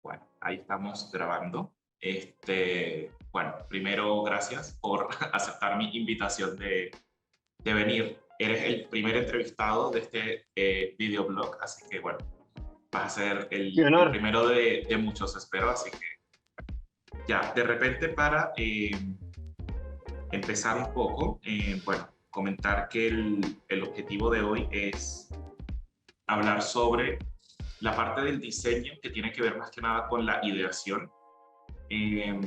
Bueno, ahí estamos grabando. Bueno, primero, gracias por aceptar mi invitación de venir. Eres el primer entrevistado de este videoblog, así que bueno, vas a ser Qué el honor. primero de muchos, espero. Así que ya, de repente para empezar un poco, bueno, comentar que el objetivo de hoy es hablar sobre la parte del diseño que tiene que ver más que nada con la ideación. Eh,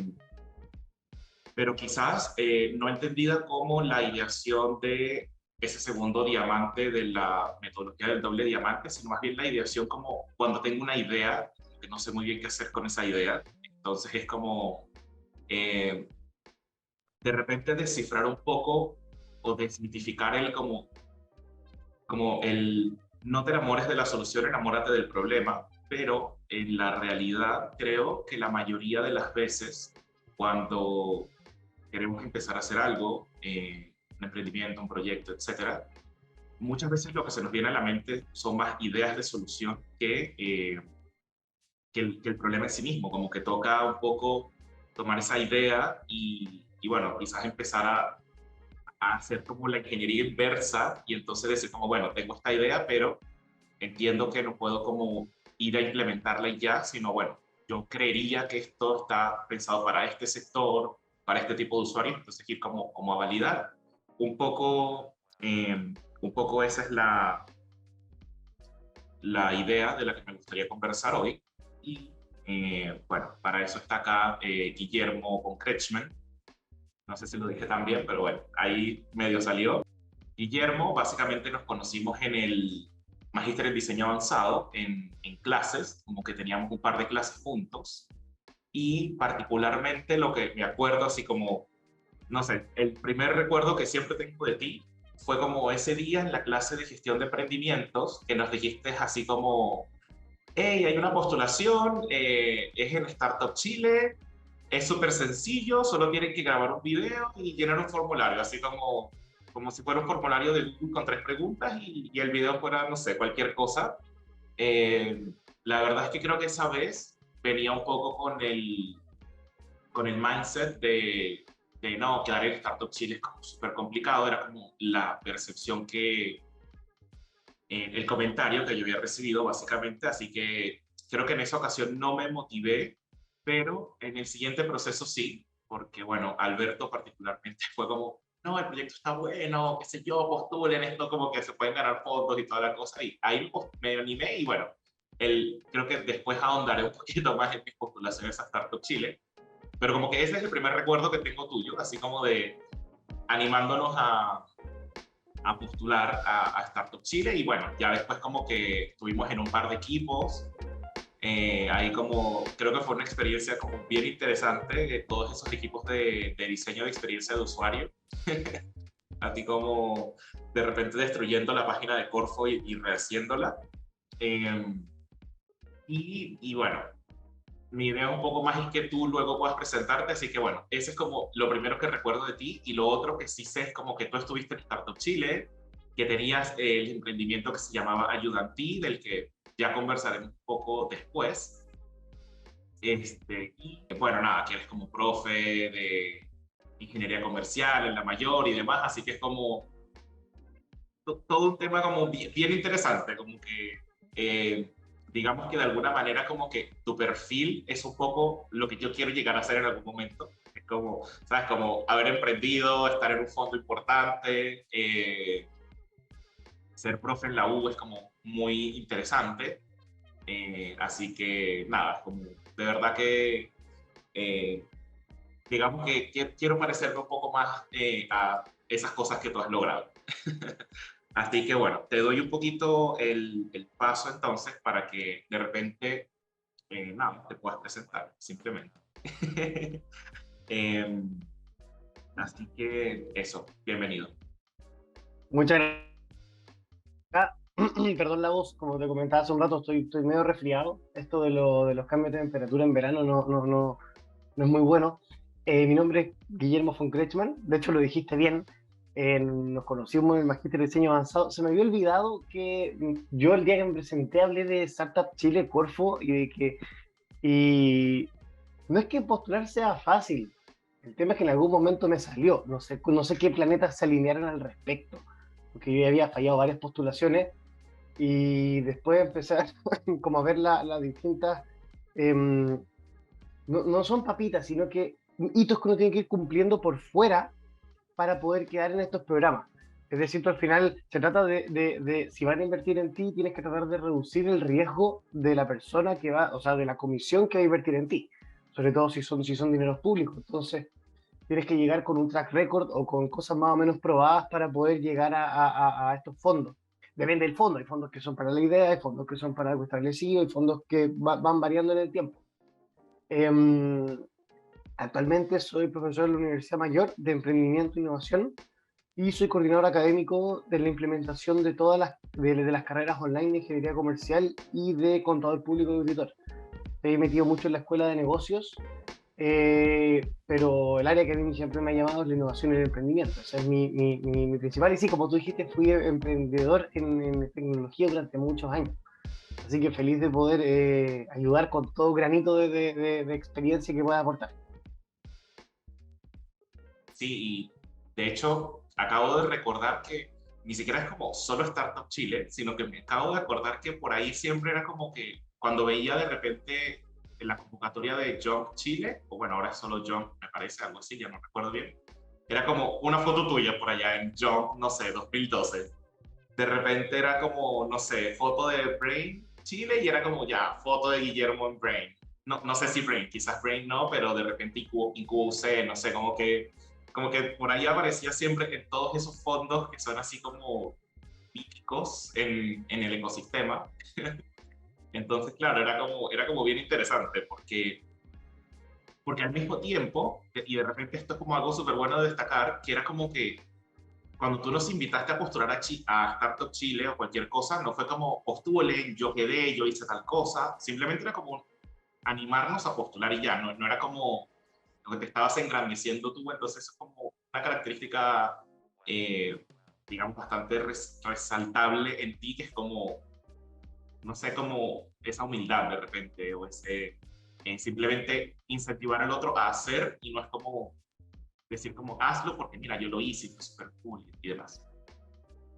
pero quizás no entendida como la ideación de ese segundo diamante de la metodología del doble diamante, sino más bien la ideación como cuando tengo una idea, que no sé muy bien qué hacer con esa idea, entonces es como eh, de repente descifrar un poco o desmitificar como el no te enamores de la solución, enamórate del problema, pero en la realidad creo que la mayoría de las veces cuando queremos empezar a hacer algo, un emprendimiento, un proyecto, etcétera, muchas veces lo que se nos viene a la mente son más ideas de solución que el problema en sí mismo, como que toca un poco tomar esa idea y bueno, quizás empezar a hacer como la ingeniería inversa y entonces decir como, bueno, tengo esta idea, pero entiendo que no puedo como ir a implementarla y ya, sino bueno, yo creería que esto está pensado para este sector, para este tipo de usuarios, entonces ir como a validar. Un poco, un poco esa es la idea de la que me gustaría conversar hoy. Y bueno, para eso está acá Guillermo von Kretschmann. No sé si lo dije tan bien, pero bueno, ahí medio salió. Guillermo, básicamente nos conocimos en el Magíster en Diseño Avanzado, en clases, como que teníamos un par de clases juntos, y particularmente lo que me acuerdo, así como, no sé, el primer recuerdo que siempre tengo de ti fue como ese día en la clase de gestión de emprendimientos, que nos dijiste así como, hey, hay una postulación, es en Startup Chile, es súper sencillo, solo tienen que grabar un video y llenar un formulario, así como si fuera un formulario de Google con 3 preguntas y el video fuera, no sé, cualquier cosa. Eh, la verdad es que creo que esa vez venía un poco con el mindset de no, quedar en Startup Chile es como súper complicado, era como la percepción el comentario que yo había recibido básicamente, así que creo que en esa ocasión no me motivé, pero en el siguiente proceso sí, porque bueno, Alberto particularmente fue como, no, el proyecto está bueno, qué sé yo, postulen esto, como que se pueden ganar fondos y toda la cosa, y ahí me animé y bueno, creo que después ahondaré un poquito más en mis postulaciones a Startup Chile, pero como que ese es el primer recuerdo que tengo tuyo, así como de animándonos a postular a Startup Chile y bueno, ya después como que estuvimos en un par de equipos, ahí como creo que fue una experiencia como bien interesante, todos esos equipos de diseño de experiencia de usuario, a ti como de repente destruyendo la página de Corfo y rehaciéndola. Eh, y bueno, mi idea un poco más es que tú luego puedas presentarte, así que bueno, ese es como lo primero que recuerdo de ti y lo otro que sí sé es como que tú estuviste en Startup Chile, que tenías el emprendimiento que se llamaba Ayudantí, del que ya conversaremos un poco después. Y bueno, nada, que eres como profe de ingeniería comercial en la mayor y demás, así que es como todo un tema como bien, bien interesante, como que digamos que de alguna manera como que tu perfil es un poco lo que yo quiero llegar a hacer en algún momento. Es como, ¿sabes? Como haber emprendido, estar en un fondo importante, ser profe en la U es como muy interesante. Así que nada, como de verdad que eh, digamos que quiero parecerme un poco más a esas cosas que tú has logrado. Así que bueno, te doy un poquito el paso entonces para que de repente, nada, te puedas presentar, simplemente. Em, así que eso, bienvenido. Muchas gracias. Perdón la voz, como te comentaba hace un rato, estoy medio resfriado. Esto de los cambios de temperatura en verano no es muy bueno. Mi nombre es Guillermo von Kretschmann, de hecho lo dijiste bien. Nos conocimos en el Magíster de Diseño Avanzado. Se me había olvidado que yo el día que me presenté hablé de Startup Chile, Corfo, y de que Y no es que postular sea fácil, el tema es que en algún momento me salió, no sé qué planetas se alinearon al respecto, porque yo ya había fallado varias postulaciones y después empecé como a ver las distintas, em, no son papitas, sino que hitos que uno tiene que ir cumpliendo por fuera para poder quedar en estos programas. Es decir, tú al final se trata de si van a invertir en ti, tienes que tratar de reducir el riesgo de la persona que va, o sea, de la comisión que va a invertir en ti, sobre todo si son dineros públicos. Entonces, tienes que llegar con un track record o con cosas más o menos probadas para poder llegar a estos fondos. Depende del fondo, hay fondos que son para la idea, hay fondos que son para algo establecido, hay fondos que van variando en el tiempo. Eh, Actualmente soy profesor de la Universidad Mayor de Emprendimiento e Innovación y soy coordinador académico de la implementación de todas las carreras online de ingeniería comercial y de contador público y auditor. He metido mucho en la escuela de negocios, pero el área que a mí siempre me ha llamado es la innovación y el emprendimiento. Ese es mi principal. Y sí, como tú dijiste, fui emprendedor en tecnología durante muchos años. Así que feliz de poder ayudar con todo granito de experiencia que pueda aportar. Sí, y de hecho acabo de recordar que ni siquiera es como solo Startup Chile, sino que me acabo de acordar que por ahí siempre era como que cuando veía de repente en la convocatoria de Jump Chile, o bueno, ahora es solo Jump, me parece, algo así, ya no recuerdo bien, era como una foto tuya por allá en Jump, no sé, 2012. De repente era como, no sé, foto de Brain Chile y era como ya, foto de Guillermo en Brain. No, no sé si Brain, quizás Brain no, pero de repente Incubo UC, no sé, como que por ahí aparecía siempre en todos esos fondos que son así como míticos en el ecosistema. Entonces, claro, era como bien interesante porque al mismo tiempo, y de repente esto es como algo súper bueno de destacar, que era como que cuando tú nos invitaste a postular a Startup Chile o cualquier cosa, no fue como postule, yo quedé, yo hice tal cosa, simplemente era como animarnos a postular y ya, no era como lo que te estabas engrandeciendo tú, entonces es como una característica, eh, digamos, bastante resaltable en ti, que es como, no sé, como esa humildad de repente, o ese, simplemente incentivar al otro a hacer y no es como decir como hazlo porque mira, yo lo hice y fue súper cool y demás.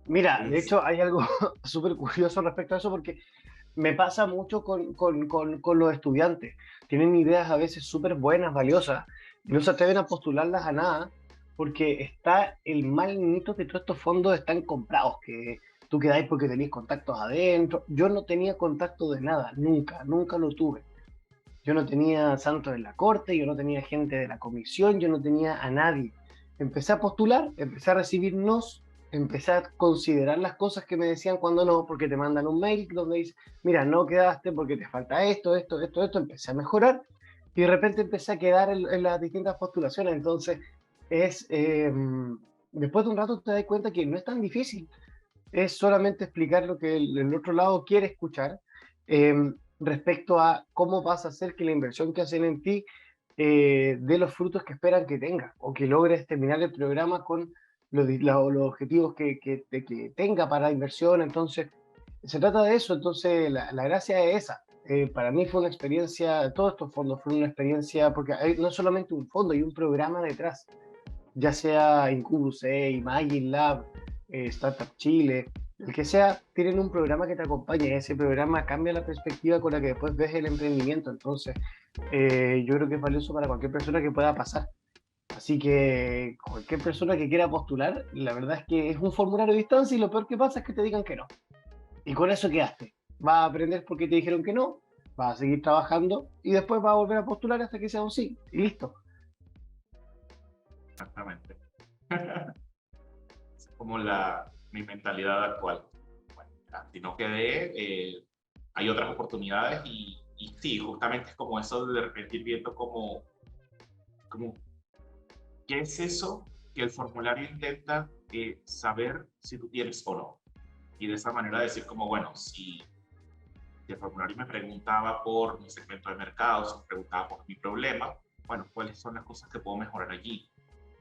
Mira, de Es, hecho hay algo súper curioso respecto a eso porque me pasa mucho con los estudiantes. Tienen ideas a veces súper buenas, valiosas, y no se atreven a postularlas a nada porque está el mal mito que todos estos fondos están comprados, que tú quedáis porque tenéis contactos adentro. Yo no tenía contacto de nada, nunca, nunca lo tuve. Yo no tenía santos en la corte, yo no tenía gente de la comisión, yo no tenía a nadie. Empecé a postular, empecé a recibir nos, empecé a considerar las cosas que me decían cuando no, porque te mandan un mail donde dice, mira, no quedaste porque te falta esto, esto, esto, esto, empecé a mejorar y de repente empecé a quedar en las distintas postulaciones. Entonces, es, después de un rato te das cuenta que no es tan difícil, es solamente explicar lo que el otro lado quiere escuchar, eh, respecto a cómo vas a hacer que la inversión que hacen en ti dé los frutos que esperan que tenga o que logres terminar el programa con los objetivos que tenga para la inversión. Entonces, se trata de eso. Entonces, la gracia es esa. Para mí fue una experiencia, todos estos fondos fueron una experiencia, porque hay no solamente un fondo, hay un programa detrás, ya sea Incubus, Imagine Lab, Startup Chile, el que sea, tienen un programa que te acompaña y ese programa cambia la perspectiva con la que después ves el emprendimiento. Entonces, yo creo que es valioso para cualquier persona que pueda pasar. Así que cualquier persona que quiera postular, la verdad es que es un formulario de distancia y lo peor que pasa es que te digan que no. Y con eso quedaste. Vas a aprender por qué te dijeron que no, vas a seguir trabajando y después vas a volver a postular hasta que sea un sí. Y listo. exactamente. Es como mi mentalidad actual. Bueno, si no quedé, hay otras oportunidades y sí, justamente es como eso de repente ir viendo como ¿qué es eso que el formulario intenta saber si tú tienes o no? Y de esa manera decir como, bueno, si el formulario me preguntaba por mi segmento de mercado, si me preguntaba por mi problema, bueno, ¿cuáles son las cosas que puedo mejorar allí?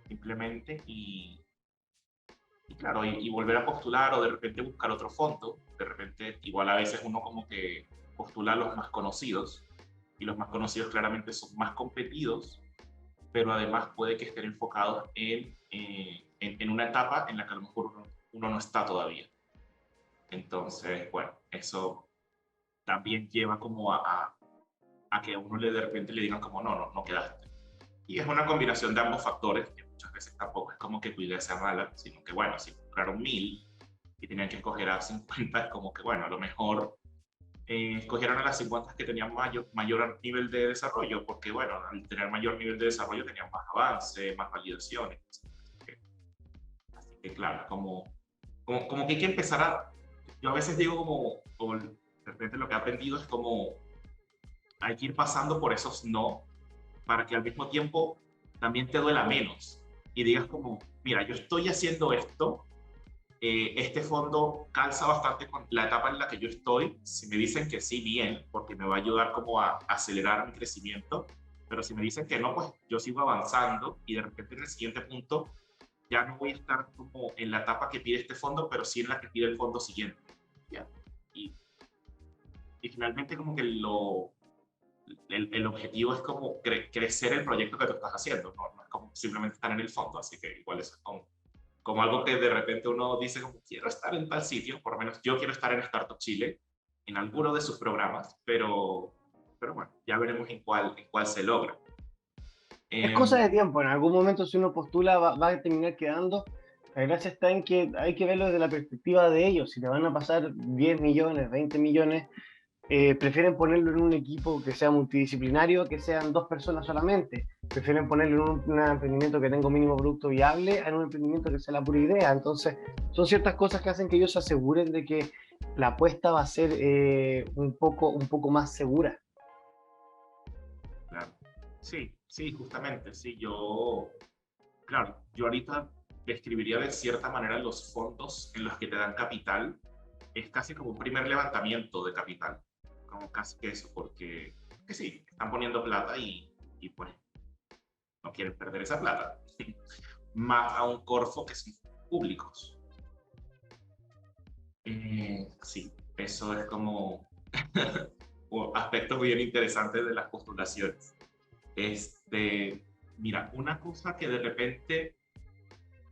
Simplemente y claro, y volver a postular o de repente buscar otro fondo, de repente igual a veces uno como que postula a los más conocidos y los más conocidos claramente son más competidos, pero además puede que estén enfocados en una etapa en la que a lo mejor uno no está todavía. Entonces, bueno, eso también lleva como a que a uno de repente le digan como no quedaste. Y es una combinación de ambos factores, que muchas veces tampoco es como que tu idea sea mala, sino que bueno, si compraron 1000 y tenían que escoger a 50, es como que bueno, a lo mejor escogieron a las 50 que tenían mayor nivel de desarrollo, porque bueno, al tener mayor nivel de desarrollo tenían más avance, más validaciones. Así que claro, como que hay que empezar yo a veces digo como de repente lo que he aprendido es como hay que ir pasando por esos no, para que al mismo tiempo también te duela menos y digas como, mira, yo estoy haciendo esto, este fondo calza bastante con la etapa en la que yo estoy. Si me dicen que sí, bien, porque me va a ayudar como a acelerar mi crecimiento, pero si me dicen que no, pues yo sigo avanzando y de repente en el siguiente punto ya no voy a estar como en la etapa que pide este fondo, pero sí en la que pide el fondo siguiente. ¿Ya? Y, y finalmente como que el objetivo es como crecer el proyecto que tú estás haciendo, no es como simplemente estar en el fondo, así que igual eso es como algo que de repente uno dice como quiero estar en tal sitio, por lo menos yo quiero estar en Startup Chile, en alguno de sus programas, pero bueno, ya veremos en cuál se logra. Es cosa Eh, de tiempo, en algún momento si uno postula va a terminar quedando. La gracia está en que hay que verlo desde la perspectiva de ellos. Si te van a pasar 10 millones, 20 millones, prefieren ponerlo en un equipo que sea multidisciplinario, que sean 2 personas solamente. Prefieren ponerlo en un emprendimiento que tenga un mínimo producto viable, en un emprendimiento que sea la pura idea. Entonces, son ciertas cosas que hacen que ellos se aseguren de que la apuesta va a ser un poco más segura. claro. Sí, sí, justamente, sí, claro, yo ahorita describiría de cierta manera los fondos en los que te dan capital, es casi como un primer levantamiento de capital, como casi que eso, porque que sí, están poniendo plata y pues no quieren perder esa plata, más a un Corfo que son públicos. Sí, eso es como un aspecto bien interesante de las postulaciones. Mira, una cosa que de repente,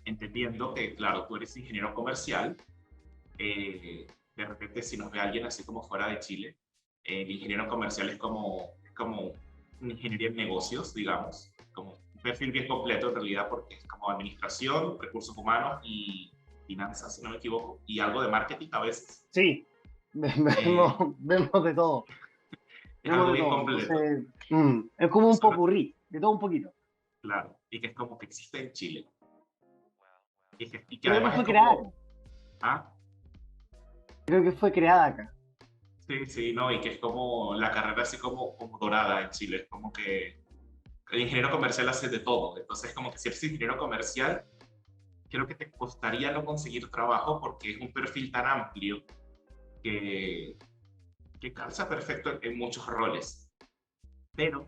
entendiendo que, claro, tú eres ingeniero comercial, de repente si nos ve alguien así como fuera de Chile, el ingeniero comercial es como una ingeniería en negocios, digamos, como un perfil bien completo en realidad porque es como administración, recursos humanos y finanzas, si no me equivoco, y algo de marketing a veces. Sí, Eh, vemos de todo. es Vemos algo de bien todo. completo. Entonces, es como un Eso es popurrí, de todo un poquito. claro, y que es como que existe en Chile. Y que Creo que además es fue creada acá. como, ah, Creo que fue creada acá. sí, sí, no, y que es como la carrera así como dorada en Chile, es como que el ingeniero comercial hace de todo, entonces como que si eres ingeniero comercial, creo que te costaría no conseguir trabajo porque es un perfil tan amplio que, que calza perfecto en muchos roles, pero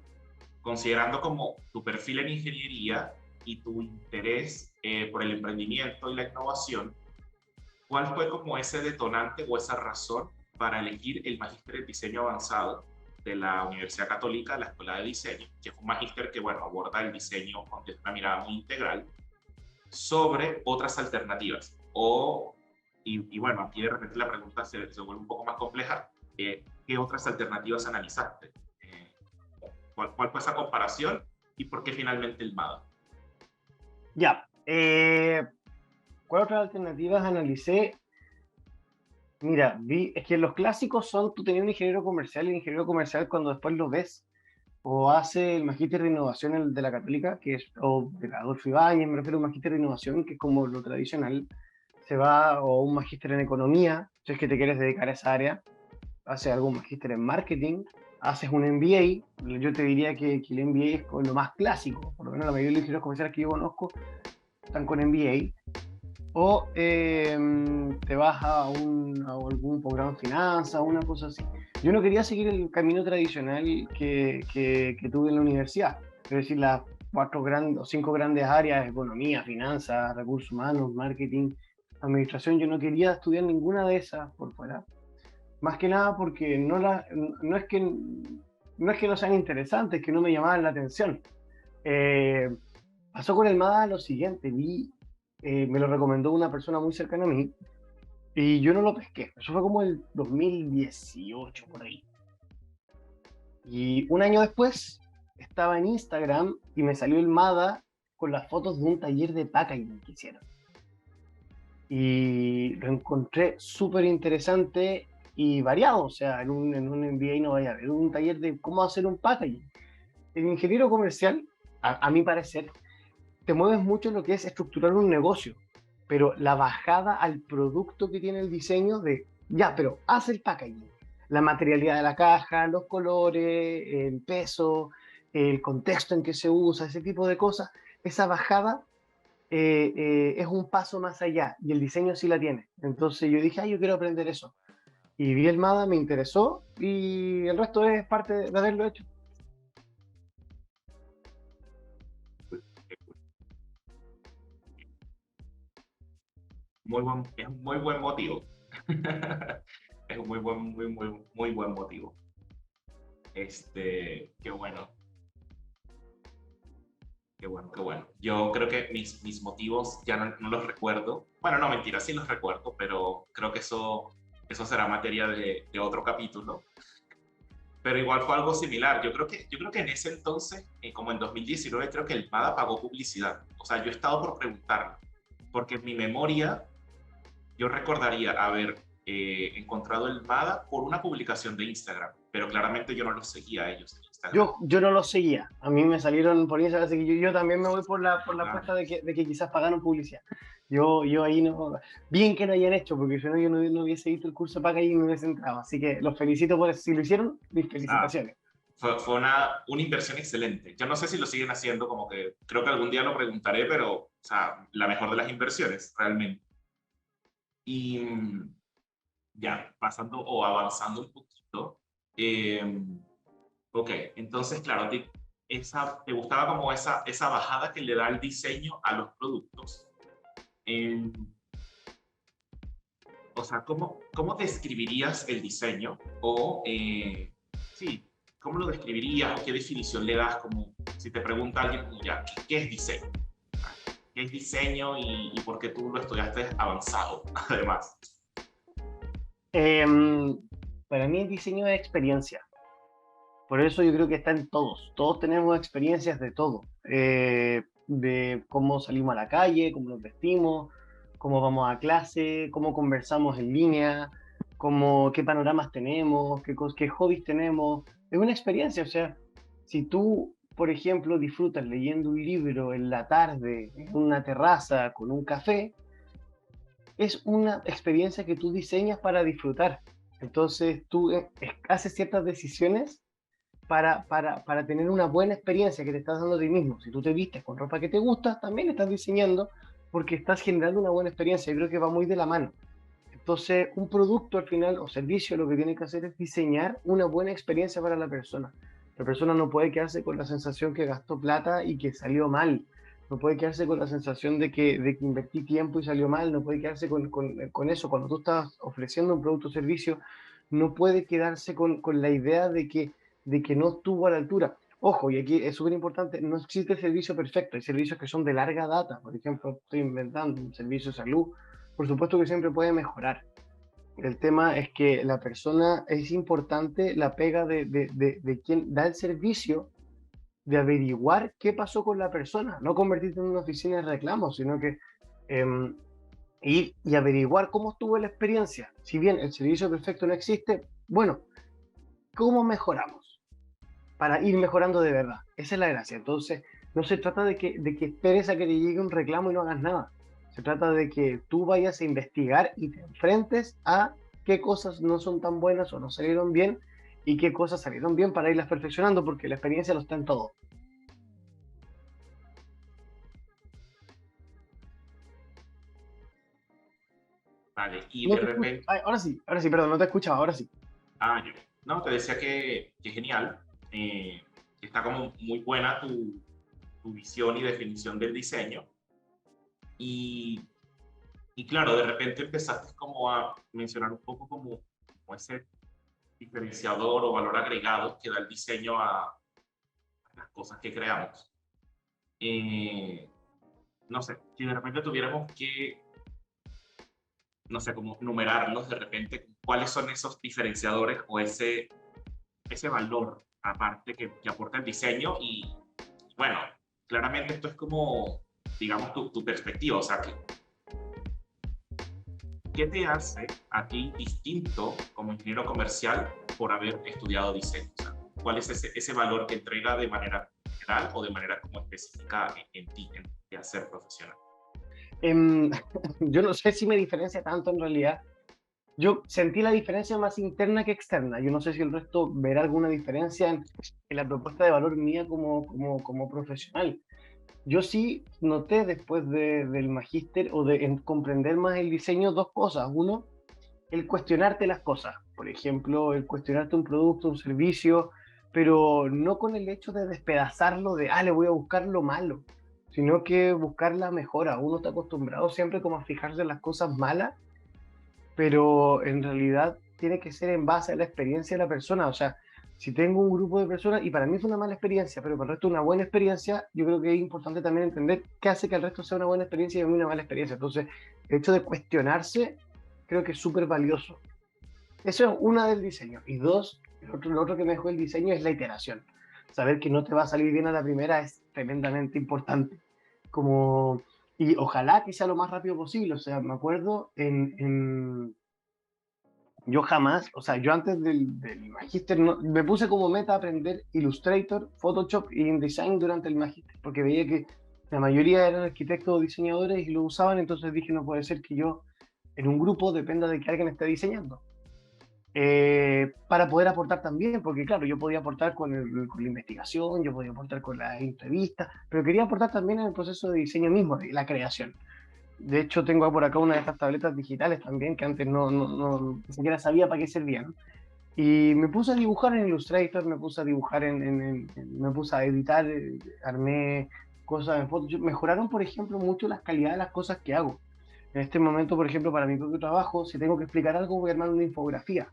considerando como tu perfil en ingeniería y tu interés por el emprendimiento y la innovación, ¿cuál fue como ese detonante o esa razón para elegir el magíster en diseño avanzado de la Universidad Católica, la Escuela de Diseño, que es un magíster que, bueno, aborda el diseño con una mirada muy integral sobre otras alternativas? Y bueno, aquí de repente la pregunta se vuelve un poco más compleja. ¿Qué otras alternativas analizaste? Eh, ¿Cuál fue esa comparación y por qué finalmente el MADA? Ya. ¿Cuál otras alternativas analicé? Mira, es que los clásicos son, tú tenías un ingeniero comercial y el ingeniero comercial cuando después lo ves o hace el magíster de innovación de la Católica, que es, o de la Adolfo Ibáñez, me refiero a un magíster de innovación, que es como lo tradicional, se va, o un magíster en economía, si es que te quieres dedicar a esa área, haces algún magíster en marketing, haces un MBA, yo te diría que el MBA es lo más clásico, por lo menos la mayoría de los ingenieros comerciales que yo conozco están con MBA, o te vas a algún programa de finanzas, una cosa así. Yo no quería seguir el camino tradicional que tuve en la universidad, es decir, las 5 grandes áreas: economía, finanzas, recursos humanos, marketing, administración. Yo no quería estudiar ninguna de esas por fuera, más que nada porque no es que no es que no sean interesantes, que no me llamaban la atención. Eh, Pasó con el MADA lo siguiente, me lo recomendó una persona muy cercana a mí y yo no lo pesqué. Eso fue como el 2018 por ahí. Y un año después estaba en Instagram y me salió el MADA con las fotos de un taller de packaging que hicieron. Y lo encontré súper interesante y variado. O sea, en un MBA no vaya a haber un taller de cómo hacer un packaging. El ingeniero comercial, a mi parecer, te mueves mucho en lo que es estructurar un negocio, pero la bajada al producto que tiene el diseño de, ya, pero haz el packaging, la materialidad de la caja, los colores, el peso, el contexto en que se usa, ese tipo de cosas, esa bajada es un paso más allá y el diseño sí la tiene. Entonces yo dije, yo quiero aprender eso. Y vi el MADA, me interesó y el resto es parte de haberlo hecho. Es un muy buen motivo. Es un muy buen motivo. Qué bueno, qué bueno, qué bueno. Yo creo que mis motivos ya no los recuerdo. Bueno, no, mentira, sí los recuerdo, pero creo que eso será materia de otro capítulo. Pero igual fue algo similar. Yo creo que en ese entonces, como en 2019, creo que el MADA pagó publicidad. O sea, yo he estado por preguntarlo, porque en mi memoria yo recordaría haber encontrado el MADA por una publicación de Instagram, pero claramente yo no los seguía a ellos en Instagram. Yo no lo seguía. A mí me salieron por Instagram, así que yo también me voy por la Ah, apuesta de que quizás pagaron publicidad. Yo ahí no. Bien que no hayan hecho, porque si no, yo no hubiese visto el curso para y me hubiese entrado. Así que los felicito por eso. Si lo hicieron, mis ah, felicitaciones. fue una inversión excelente. Yo no sé si lo siguen haciendo, como que creo que algún día lo preguntaré, pero, o sea, la mejor de las inversiones, realmente. Y ya, pasando o avanzando un poquito. eh, ok, entonces, claro, te gustaba como esa bajada que le da el diseño a los productos. Eh, o sea, ¿cómo describirías el diseño? O, sí, ¿cómo lo describirías o qué definición le das? Como si te pregunta alguien, como ya, ¿qué es diseño? ¿Qué es diseño y por qué tú lo estudiaste avanzado, además? Em, para mí el diseño es experiencia. Por eso yo creo que está en todos. Todos tenemos experiencias de todo. De cómo salimos a la calle, cómo nos vestimos, cómo vamos a clase, cómo conversamos en línea, qué panoramas tenemos, qué hobbies tenemos. Es una experiencia. O sea, si tú, por ejemplo, disfrutas leyendo un libro en la tarde, en una terraza, con un café, es una experiencia que tú diseñas para disfrutar. Entonces tú haces ciertas decisiones para tener una buena experiencia que te estás dando a ti mismo. Si tú te vistes con ropa que te gusta, también estás diseñando porque estás generando una buena experiencia. Yo creo que va muy de la mano. Entonces, un producto al final o servicio lo que tiene que hacer es diseñar una buena experiencia para la persona. La persona no puede quedarse con la sensación que gastó plata y que salió mal. No puede quedarse con la sensación de que invertí tiempo y salió mal. No puede quedarse con eso. Cuando tú estás ofreciendo un producto o servicio, no puede quedarse con la idea de que no estuvo a la altura. Ojo, y aquí es súper importante, no existe servicio perfecto. Hay servicios que son de larga data. Por ejemplo, estoy inventando un servicio de salud, por supuesto que siempre puede mejorar. El tema es que la persona, es importante la pega de quien da el servicio, de averiguar qué pasó con la persona, no convertirte en una oficina de reclamos, sino que eh, ir y averiguar cómo estuvo la experiencia. Si bien el servicio perfecto no existe, bueno, ¿cómo mejoramos? Para ir mejorando de verdad. Esa es la gracia. Entonces, no se trata de que esperes a que te llegue un reclamo y no hagas nada. Se trata de que tú vayas a investigar y te enfrentes a qué cosas no son tan buenas o no salieron bien y qué cosas salieron bien para irlas perfeccionando, porque la experiencia lo está en todo. Vale, y No de te escucho. repente, Ay, ahora sí, perdón, no te escuchaba, ahora sí. yo, no, te decía que genial, que está como muy buena tu visión y definición del diseño. Y, y claro, de repente empezaste como a mencionar un poco como ese diferenciador o valor agregado que da el diseño a las cosas que creamos. Eh, no sé, si de repente tuviéramos que, no sé, como numerarlos de repente, cuáles son esos diferenciadores o ese valor aparte que aporta el diseño y bueno, claramente esto es como, digamos, tu perspectiva, o sea, ¿qué te hace a ti distinto como ingeniero comercial por haber estudiado diseño? O sea, ¿cuál es ese valor que entrega de manera general o de manera como específica en ti, en tu quehacer profesional? Em, yo no sé si me diferencia tanto en realidad. Yo sentí la diferencia más interna que externa. Yo no sé si el resto verá alguna diferencia en la propuesta de valor mía como profesional. Yo sí noté después del magíster o de comprender más el diseño dos cosas. Uno, el cuestionarte las cosas. Por ejemplo, el cuestionarte un producto, un servicio, pero no con el hecho de despedazarlo de, le voy a buscar lo malo, sino que buscar la mejora. Uno está acostumbrado siempre como a fijarse en las cosas malas, pero en realidad tiene que ser en base a la experiencia de la persona. O sea, si tengo un grupo de personas y para mí fue una mala experiencia, pero para el resto una buena experiencia, yo creo que es importante también entender qué hace que el resto sea una buena experiencia y a mí una mala experiencia. Entonces, el hecho de cuestionarse creo que es súper valioso. Eso es una del diseño. Y dos, lo otro que me dejó el diseño es la iteración. Saber que no te va a salir bien a la primera es tremendamente importante. Como, y ojalá que sea lo más rápido posible. O sea, me acuerdo yo jamás, o sea, yo antes del magíster me puse como meta aprender Illustrator, Photoshop y InDesign durante el magíster, porque veía que la mayoría eran arquitectos o diseñadores y lo usaban, entonces dije, no puede ser que yo en un grupo dependa de que alguien esté diseñando. Para poder aportar también, porque claro, yo podía aportar con la investigación, yo podía aportar con la entrevista, pero quería aportar también en el proceso de diseño mismo, de la creación. De hecho, tengo por acá una de estas tabletas digitales también, que antes ni siquiera sabía para qué servían. Y me puse a dibujar en Illustrator, me puse a dibujar me puse a editar, armé cosas en Photoshop. Mejoraron, por ejemplo, mucho las calidades de las cosas que hago. En este momento, por ejemplo, para mi propio trabajo, si tengo que explicar algo, voy a armar una infografía.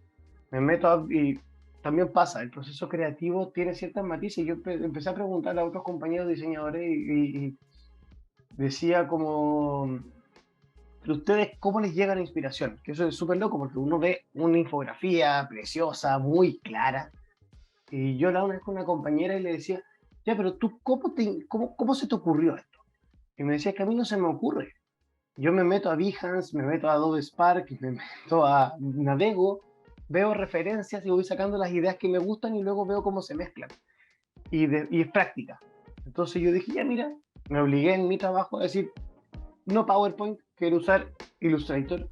Y también pasa, el proceso creativo tiene ciertas matices. Y yo empecé a preguntar a otros compañeros diseñadores y decía como, ¿pero ustedes cómo les llega la inspiración? Que eso es súper loco porque uno ve una infografía preciosa, muy clara. Y yo la una vez con una compañera y le decía, ya, pero tú, ¿cómo se te ocurrió esto? Y me decía que a mí no se me ocurre. Yo me meto a Behance, me meto a Adobe Spark, me meto a Navego, veo referencias y voy sacando las ideas que me gustan y luego veo cómo se mezclan. Y es práctica. Entonces yo dije, ya mira, me obligué en mi trabajo a decir, no PowerPoint, quiero usar Illustrator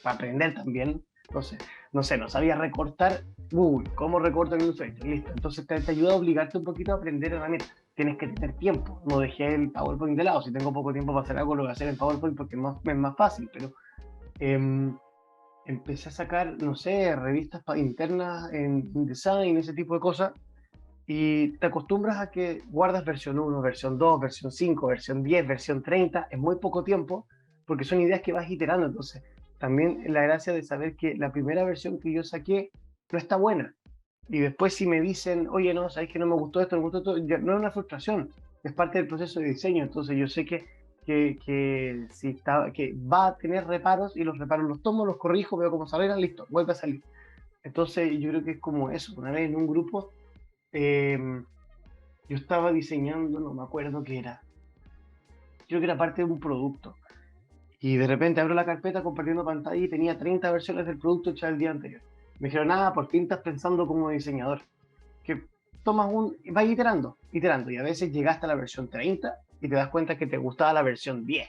para aprender también. Entonces, no sabía recortar Google, ¿cómo recorto en Illustrator? Listo. Entonces te ayuda a obligarte un poquito a aprender herramientas. Tienes que tener tiempo. No dejé el PowerPoint de lado. Si tengo poco tiempo para hacer algo, lo voy a hacer en PowerPoint porque es más fácil. Pero eh, empecé a sacar, no sé, revistas internas en InDesign, ese tipo de cosas. Y te acostumbras a que guardas versión 1, versión 2, versión 5, versión 10, versión 30 en muy poco tiempo, porque son ideas que vas iterando. Entonces, también la gracia de saber que la primera versión que yo saqué no está buena. Y después si me dicen, oye, no, sabes que no me gustó esto, no me gustó esto, ya, no es una frustración, es parte del proceso de diseño. Entonces yo sé que va a tener reparos y los reparos los tomo, los corrijo, veo cómo salieron, listo, vuelve a salir. Entonces yo creo que es como eso. Una vez en un grupo eh, yo estaba diseñando, no me acuerdo qué era. Creo que era parte de un producto. Y de repente abro la carpeta compartiendo pantalla y tenía 30 versiones del producto hechas el día anterior. Me dijeron, por fin estás pensando como diseñador. Que vas iterando, iterando. Y a veces llegaste a la versión 30 y te das cuenta que te gustaba la versión 10,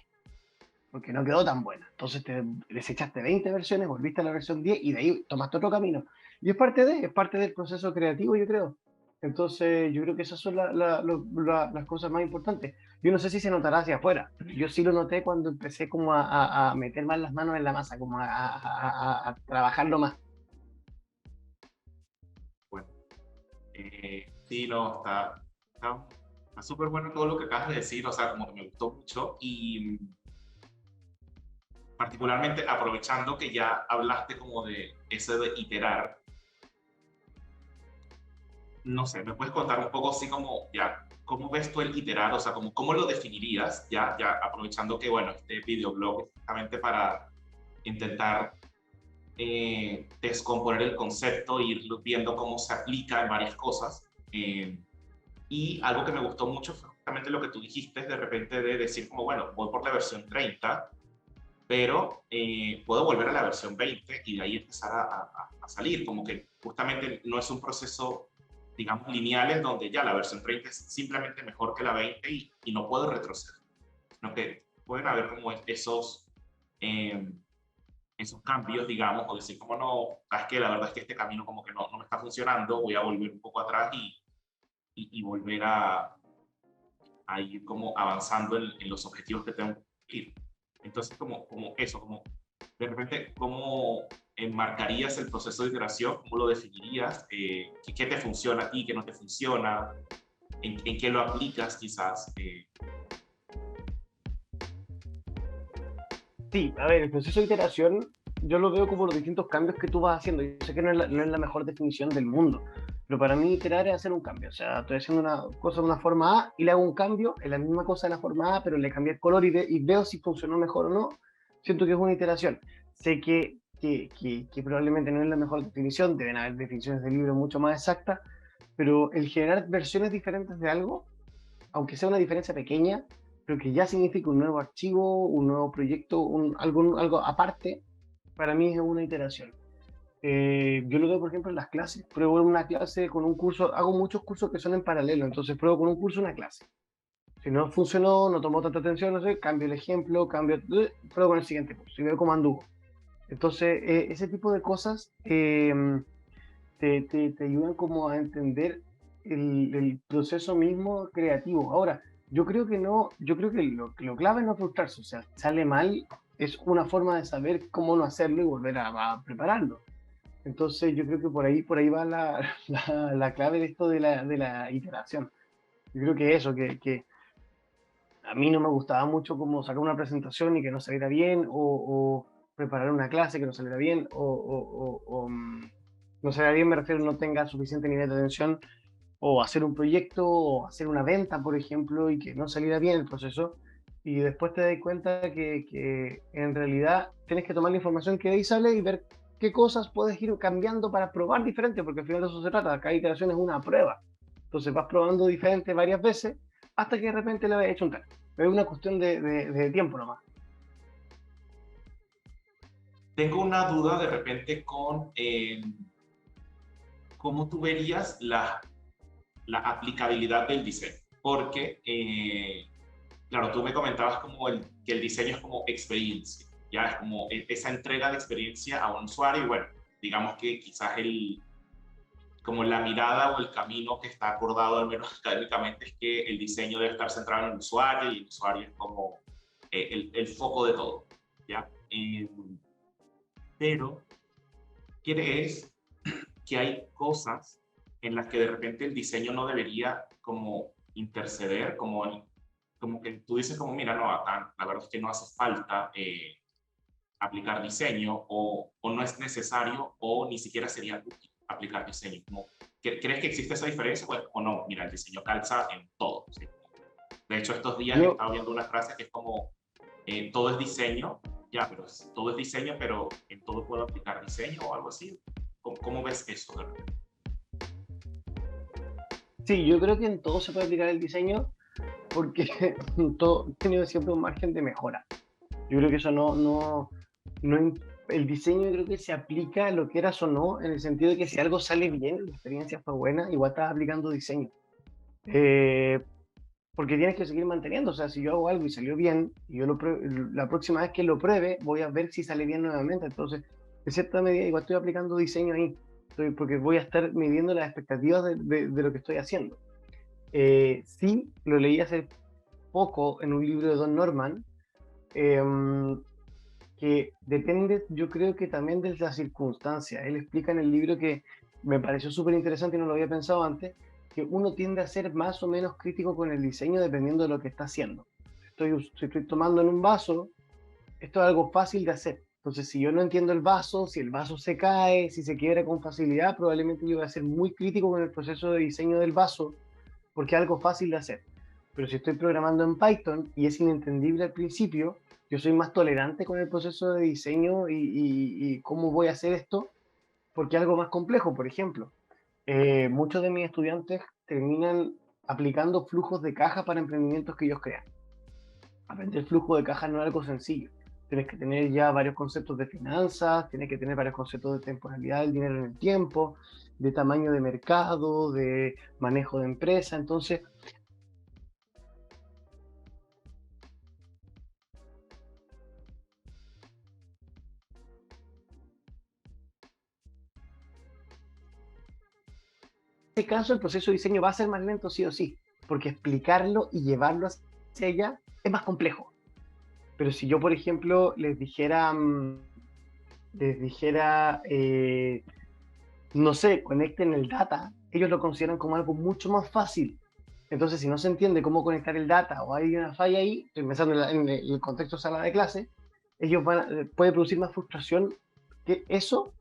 porque no quedó tan buena. Entonces te desechaste 20 versiones, volviste a la versión 10 y de ahí tomaste otro camino. Y es parte del proceso creativo, yo creo. Entonces, yo creo que esas son las cosas más importantes. Yo no sé si se notará hacia afuera, pero yo sí lo noté cuando empecé como a meter más las manos en la masa, como a trabajarlo más. Bueno, sí, no, está súper bueno todo lo que acabas de decir, o sea, como que me gustó mucho y particularmente aprovechando que ya hablaste como de eso de iterar, no sé, ¿me puedes contar un poco así como, ya, cómo ves tú el iterar? O sea, cómo lo definirías, ya aprovechando que, bueno, este videoblog es justamente para intentar descomponer el concepto e ir viendo cómo se aplica en varias cosas. Y algo que me gustó mucho fue justamente lo que tú dijiste, de repente de decir como, bueno, voy por la versión 30, pero puedo volver a la versión 20 y de ahí empezar a salir, como que justamente no es un proceso, digamos, lineal en donde ya la versión 30 es simplemente mejor que la 20 y no puedo retroceder, sino que pueden haber como eh, esos cambios, digamos, o decir como no, es que la verdad es que este camino como que no me está funcionando, voy a volver un poco atrás y volver a ir como avanzando en los objetivos que tengo que cumplir. Entonces, como eso, como de repente, ¿cómo enmarcarías el proceso de iteración? ¿Cómo lo definirías? ¿Qué te funciona a ti? ¿Qué no te funciona? ¿En qué lo aplicas quizás? Sí, a ver, el proceso de iteración yo lo veo como los distintos cambios que tú vas haciendo. Yo sé que no es la mejor definición del mundo, pero para mí iterar es hacer un cambio. O sea, estoy haciendo una cosa de una forma A y le hago un cambio en la misma cosa de la forma A, pero le cambié el color y veo si funcionó mejor o no. Siento que es una iteración. Sé que probablemente no es la mejor definición, deben haber definiciones del libro mucho más exactas, pero el generar versiones diferentes de algo, aunque sea una diferencia pequeña, pero que ya significa un nuevo archivo, un nuevo proyecto, algo aparte, para mí es una iteración. Yo lo veo, por ejemplo, en las clases. Pruebo una clase con un curso, hago muchos cursos que son en paralelo, entonces pruebo con un curso una clase. Si no funcionó, no tomó tanta atención, no sé, cambio el ejemplo, pruebo con el siguiente curso y veo cómo anduvo. Entonces, ese tipo de cosas te ayudan como a entender el proceso mismo creativo. Ahora, yo creo que lo clave es no frustrarse, o sea, sale mal, es una forma de saber cómo no hacerlo y volver a prepararlo. Entonces yo creo que por ahí va la clave de esto de la iteración. Yo creo que eso, que a mí no me gustaba mucho como sacar una presentación y que no saliera bien, o preparar una clase que no saliera bien, no saliera bien, me refiero, no tenga suficiente nivel de atención, o hacer un proyecto, o hacer una venta, por ejemplo, y que no saliera bien el proceso, y después te das cuenta que en realidad tienes que tomar la información que de ahí sale y ver qué cosas puedes ir cambiando para probar diferente, porque al final de eso se trata, cada iteración es una prueba. Entonces vas probando diferente varias veces hasta que de repente le hayas hecho un tal. Es una cuestión de tiempo nomás. Tengo una duda de repente con cómo tú verías la aplicabilidad del diseño, porque, claro, tú me comentabas como que el diseño es como experiencia, ya es como esa entrega de experiencia a un usuario y bueno, digamos que quizás como la mirada o el camino que está acordado, al menos académicamente, es que el diseño debe estar centrado en el usuario y el usuario es como el foco de todo, ¿ya? Pero, ¿crees que hay cosas en las que de repente el diseño no debería como interceder, como que tú dices como, mira, no, acá la verdad es que no hace falta aplicar diseño o no es necesario o ni siquiera sería útil aplicar diseño? Como, ¿crees que existe esa diferencia? Pues, o no, mira, el diseño calza en todo. ¿Sí? De hecho, estos días he Yo, estado viendo una frase que es como, todo es diseño, ya, pero todo es diseño, pero en todo puedo aplicar diseño o algo así. ¿Cómo ves eso? sí, yo creo que en todo se puede aplicar el diseño porque todo ha tenido siempre un margen de mejora. Yo creo que eso no, el diseño creo que se aplica lo que eras o no, en el sentido de que si algo sale bien, la experiencia fue buena, igual estás aplicando diseño. Eh, Porque tienes que seguir manteniendo, o sea, si yo hago algo y salió bien, y la próxima vez que lo pruebe, voy a ver si sale bien nuevamente. Entonces, de cierta medida, igual estoy aplicando diseño ahí, porque voy a estar midiendo las expectativas de lo que estoy haciendo. Sí, lo leí hace poco en un libro de Don Norman, eh, que depende, yo creo que también de las circunstancias. Él explica en el libro que me pareció súper interesante y no lo había pensado antes, que uno tiende a ser más o menos crítico con el diseño dependiendo de lo que está haciendo. Si estoy tomando en un vaso, esto es algo fácil de hacer. Entonces, si yo no entiendo el vaso, si el vaso se cae, si se quiebra con facilidad, probablemente yo voy a ser muy crítico con el proceso de diseño del vaso, porque es algo fácil de hacer. Pero si estoy programando en Python y es inentendible al principio, yo soy más tolerante con el proceso de diseño y cómo voy a hacer esto, porque es algo más complejo. Por ejemplo, muchos de mis estudiantes terminan aplicando flujos de caja para emprendimientos que ellos crean. Aprender flujo de caja no es algo sencillo. Tienes que tener ya varios conceptos de finanzas, tienes que tener varios conceptos de temporalidad del dinero en el tiempo, de tamaño de mercado, de manejo de empresa. Entonces, en este caso, el proceso de diseño va a ser más lento sí o sí, porque explicarlo y llevarlo hacia allá es más complejo. Pero si yo, por ejemplo, les dijera, no sé, conecten el data, ellos lo consideran como algo mucho más fácil. Entonces, si no se entiende cómo conectar el data o hay una falla ahí, estoy pensando en el contexto sala de clase, puede producir más frustración que eso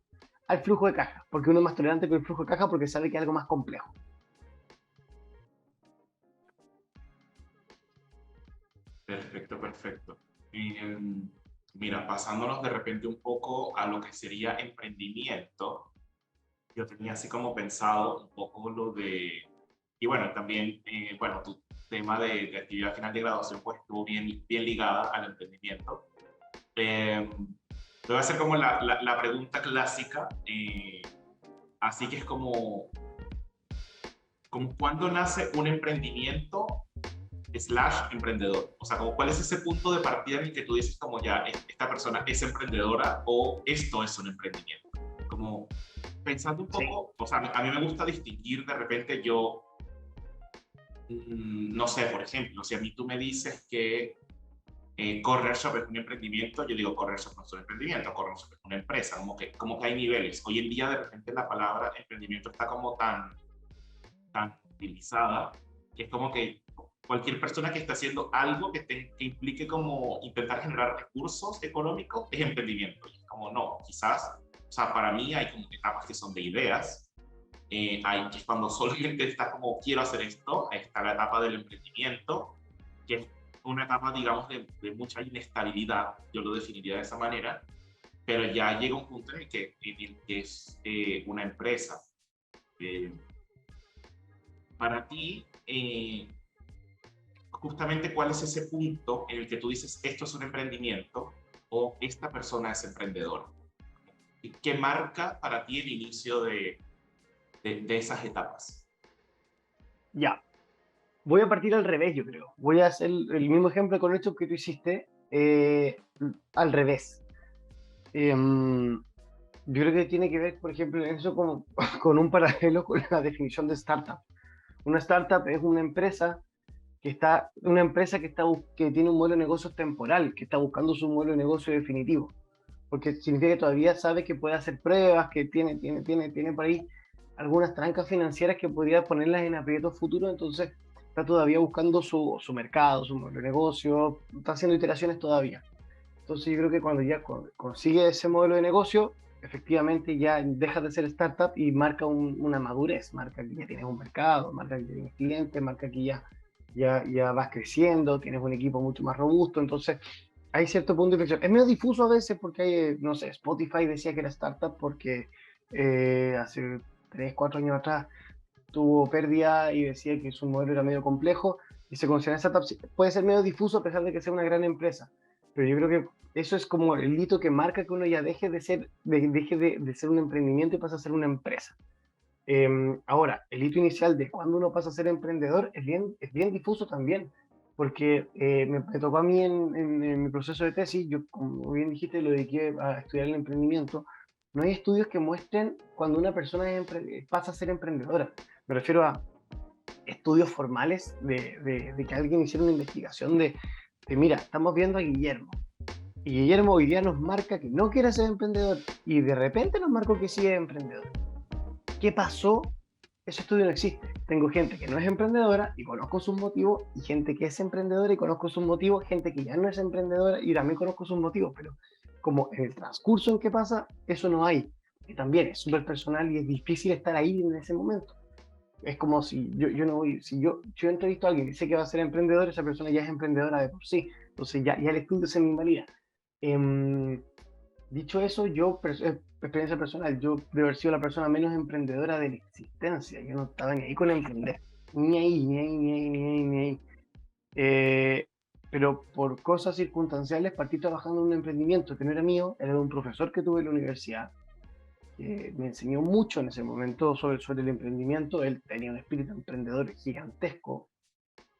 al flujo de caja, porque uno es más tolerante con el flujo de caja porque sabe que es algo más complejo. Perfecto, perfecto. Eh, Mira, pasándonos de repente un poco a lo que sería emprendimiento, yo tenía así como pensado un poco lo de, y bueno, también, bueno, tu tema de actividad final de graduación pues estuvo bien, bien ligada al emprendimiento. Te voy a hacer como la pregunta clásica, así que es como cuándo nace un emprendimiento slash emprendedor. O sea, como cuál es ese punto de partida en el que tú dices como ya, esta persona es emprendedora o esto es un emprendimiento. Como pensando un Sí. poco, o sea, a mí me gusta distinguir de repente yo, no sé, por ejemplo, si a mí tú me dices que Corner Shop es un emprendimiento, yo digo Corner Shop no es un emprendimiento, Corner Shop es una empresa, como que hay niveles. Hoy en día de repente la palabra emprendimiento está como tan utilizada que es como que cualquier persona que está haciendo algo que implique como intentar generar recursos económicos es emprendimiento. Y es como no, quizás, o sea, para mí hay como etapas que son de ideas, hay que cuando solamente está como quiero hacer esto, está la etapa del emprendimiento, que es una etapa, digamos, de mucha inestabilidad, yo lo definiría de esa manera, pero ya llega un punto en el que es una empresa. Eh, para ti, justamente cuál es ese punto en el que tú dices esto es un emprendimiento o esta persona es emprendedora. ¿Y qué marca para ti el inicio de esas etapas? Ya, voy a partir al revés, yo creo. Voy a hacer el mismo ejemplo con esto que tú hiciste, al revés. Yo creo que tiene que ver, por ejemplo, en eso con un paralelo con la definición de startup. Una startup es una empresa que tiene un modelo de negocio temporal, que está buscando su modelo de negocio definitivo, porque significa que todavía sabe que puede hacer pruebas, que tiene por ahí algunas trancas financieras que podría ponerlas en aprietos futuros, entonces está todavía buscando su mercado, su modelo de negocio, está haciendo iteraciones todavía. Entonces yo creo que cuando ya consigue ese modelo de negocio, efectivamente ya deja de ser startup y marca una madurez, marca que ya tienes un mercado, marca que tienes clientes, marca que ya vas creciendo, tienes un equipo mucho más robusto, entonces hay cierto punto de inflexión. Es medio difuso a veces porque hay, no sé, Spotify decía que era startup porque hace 3 4 años atrás tuvo pérdida y decía que su modelo era medio complejo y se considera startup. Puede ser medio difuso a pesar de que sea una gran empresa, pero yo creo que eso es como el hito que marca que uno ya deje de ser un emprendimiento y pasa a ser una empresa. Ahora, el hito inicial de cuando uno pasa a ser emprendedor es bien difuso también, porque me tocó a mí en mi proceso de tesis, yo como bien dijiste lo dediqué a estudiar el emprendimiento. No hay estudios que muestren cuando una persona pasa a ser emprendedora. Me refiero a estudios formales de que alguien hiciera una investigación mira, estamos viendo a Guillermo. Y Guillermo hoy día nos marca que no quiere ser emprendedor y de repente nos marcó que sí es emprendedor. ¿Qué pasó? Ese estudio no existe. Tengo gente que no es emprendedora y conozco sus motivos, y gente que es emprendedora y conozco sus motivos, gente que ya no es emprendedora y también conozco sus motivos, pero como en el transcurso en que pasa, eso no hay. Y también es súper personal y es difícil estar ahí en ese momento. Es como si yo no voy, si yo entrevisto a alguien y sé que va a ser emprendedor, esa persona ya es emprendedora de por sí. Entonces ya el estudio se me invalida. Em, Dicho eso, experiencia personal, yo debo haber sido la persona menos emprendedora de la existencia. Yo no estaba ni ahí con emprender. Ni ahí, ni ahí, ni ahí, ni ahí, ni ahí. Eh, pero por cosas circunstanciales partí trabajando en un emprendimiento que no era mío, era de un profesor que tuve en la universidad, que me enseñó mucho en ese momento sobre el emprendimiento. Él tenía un espíritu emprendedor gigantesco.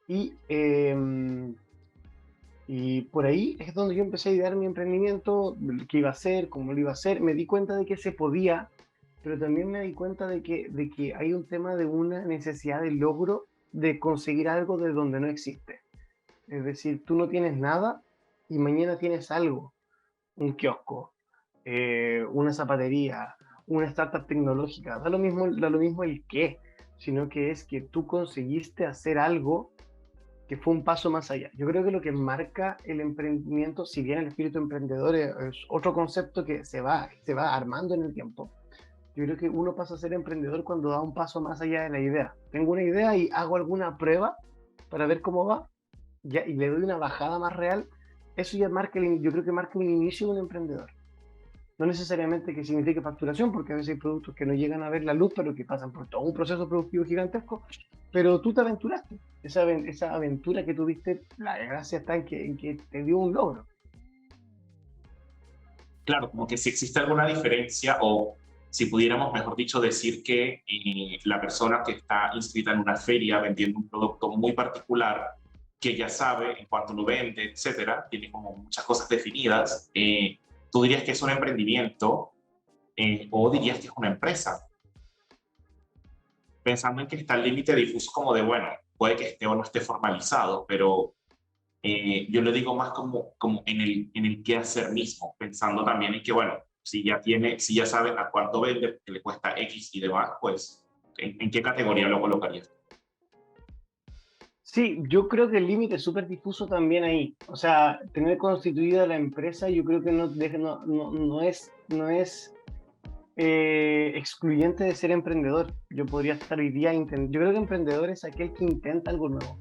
Y, y por ahí es donde yo empecé a idear mi emprendimiento, qué iba a hacer, cómo lo iba a hacer. Me di cuenta de que se podía, pero también me di cuenta de que hay un tema de una necesidad de logro de conseguir algo de donde no existe. Es decir, tú no tienes nada y mañana tienes algo, un kiosco, una zapatería, una startup tecnológica. Da lo mismo el qué, sino que es que tú conseguiste hacer algo que fue un paso más allá. Yo creo que lo que marca el emprendimiento, si bien el espíritu emprendedor es otro concepto que se va armando en el tiempo, yo creo que uno pasa a ser emprendedor cuando da un paso más allá de la idea. Tengo una idea y hago alguna prueba para ver cómo va, ya, y le doy una bajada más real. Eso ya marca, yo creo que marca el inicio de un emprendedor. No necesariamente que signifique facturación, porque a veces hay productos que no llegan a ver la luz, pero que pasan por todo un proceso productivo gigantesco. Pero tú te aventuraste. Esa aventura que tuviste, la gracia está en que te dio un logro. Claro, como que si existe alguna diferencia o si pudiéramos, mejor dicho, decir que la persona que está inscrita en una feria vendiendo un producto muy particular, que ya sabe en cuánto lo vende, etcétera, tiene como muchas cosas definidas, tú dirías que es un emprendimiento o dirías que es una empresa, pensando en que está el límite difuso como de, bueno, puede que esté o no esté formalizado, pero yo lo digo más como en el qué hacer mismo, pensando también en que, bueno, si ya sabe a cuánto vende, que le cuesta X y demás, pues, en qué categoría lo colocarías? Sí, yo creo que el límite es súper difuso también ahí. O sea, tener constituida la empresa, yo creo que no es excluyente de ser emprendedor. Yo podría estar hoy día yo creo que emprendedor es aquel que intenta algo nuevo.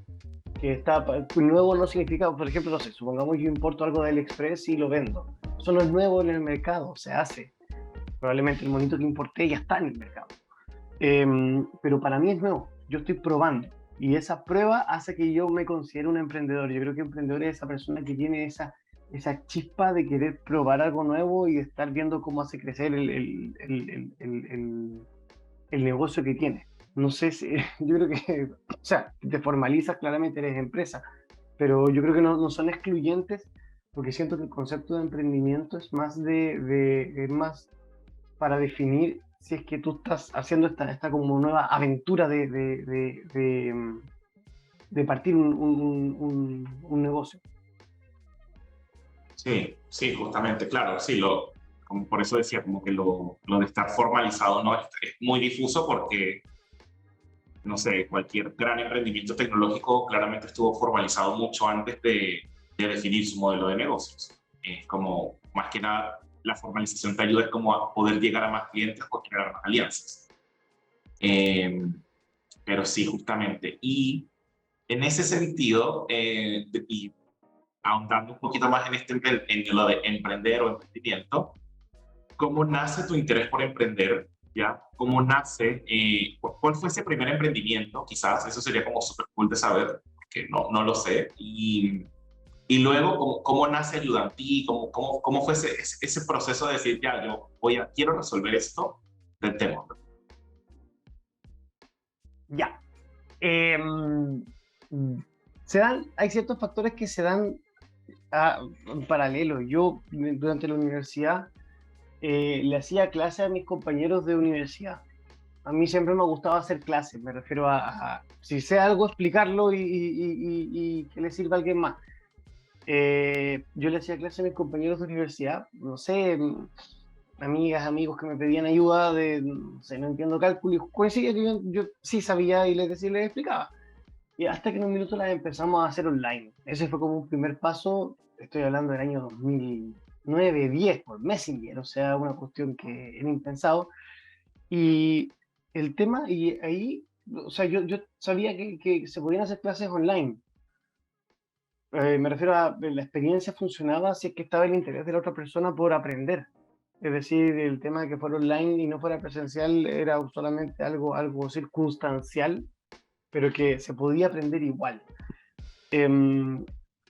Que está nuevo no significa, por ejemplo, no sé, supongamos yo importo algo de AliExpress y lo vendo. Eso no es nuevo en el mercado, se hace. Probablemente el monito que importé ya está en el mercado. Pero para mí es nuevo, yo estoy probando. Y esa prueba hace que yo me considere un emprendedor. Yo creo que emprendedor es esa persona que tiene esa chispa de querer probar algo nuevo y de estar viendo cómo hace crecer el negocio que tiene. No sé si, yo creo que, o sea, te formalizas, claramente eres empresa, pero yo creo que no son excluyentes, porque siento que el concepto de emprendimiento es es más para definir si es que tú estás haciendo esta como nueva aventura de partir un negocio. Sí, sí, justamente, claro, sí, como por eso decía, como que lo de estar formalizado no es muy difuso porque, no sé, cualquier gran emprendimiento tecnológico claramente estuvo formalizado mucho antes de definir su modelo de negocios. Es como, más que nada, la formalización te ayuda es como a poder llegar a más clientes o crear más alianzas. Eh, pero sí, justamente. Y en ese sentido, y ahondando un poquito más en lo de emprender o emprendimiento, ¿cómo nace tu interés por emprender? ¿Ya? ¿Cómo nace? ¿Cuál fue ese primer emprendimiento? Quizás eso sería como súper cool de saber, que no lo sé. Y luego, ¿cómo nace Ayudantí? ¿Cómo fue ese proceso de decir, ya, quiero resolver esto del tema? Ya. Eh, hay ciertos factores que se dan en paralelo. Yo, durante la universidad, le hacía clase a mis compañeros de universidad. A mí siempre me gustaba hacer clases, me refiero si sé algo, explicarlo y que le sirva a alguien más. Yo le hacía clase a mis compañeros de universidad, no sé, amigas, amigos que me pedían ayuda no sé, no entiendo cálculo, y coincidía que yo sí sabía y les explicaba. Y hasta que en un minuto las empezamos a hacer online. Ese fue como un primer paso, estoy hablando del año 2000, 9, 10 por Messenger, o sea, una cuestión que era impensado. Y el tema, y ahí, o sea, yo sabía que se podían hacer clases online. Me refiero a la experiencia funcionaba si es que estaba el interés de la otra persona por aprender. Es decir, el tema de que fuera online y no fuera presencial era solamente algo circunstancial, pero que se podía aprender igual. Em,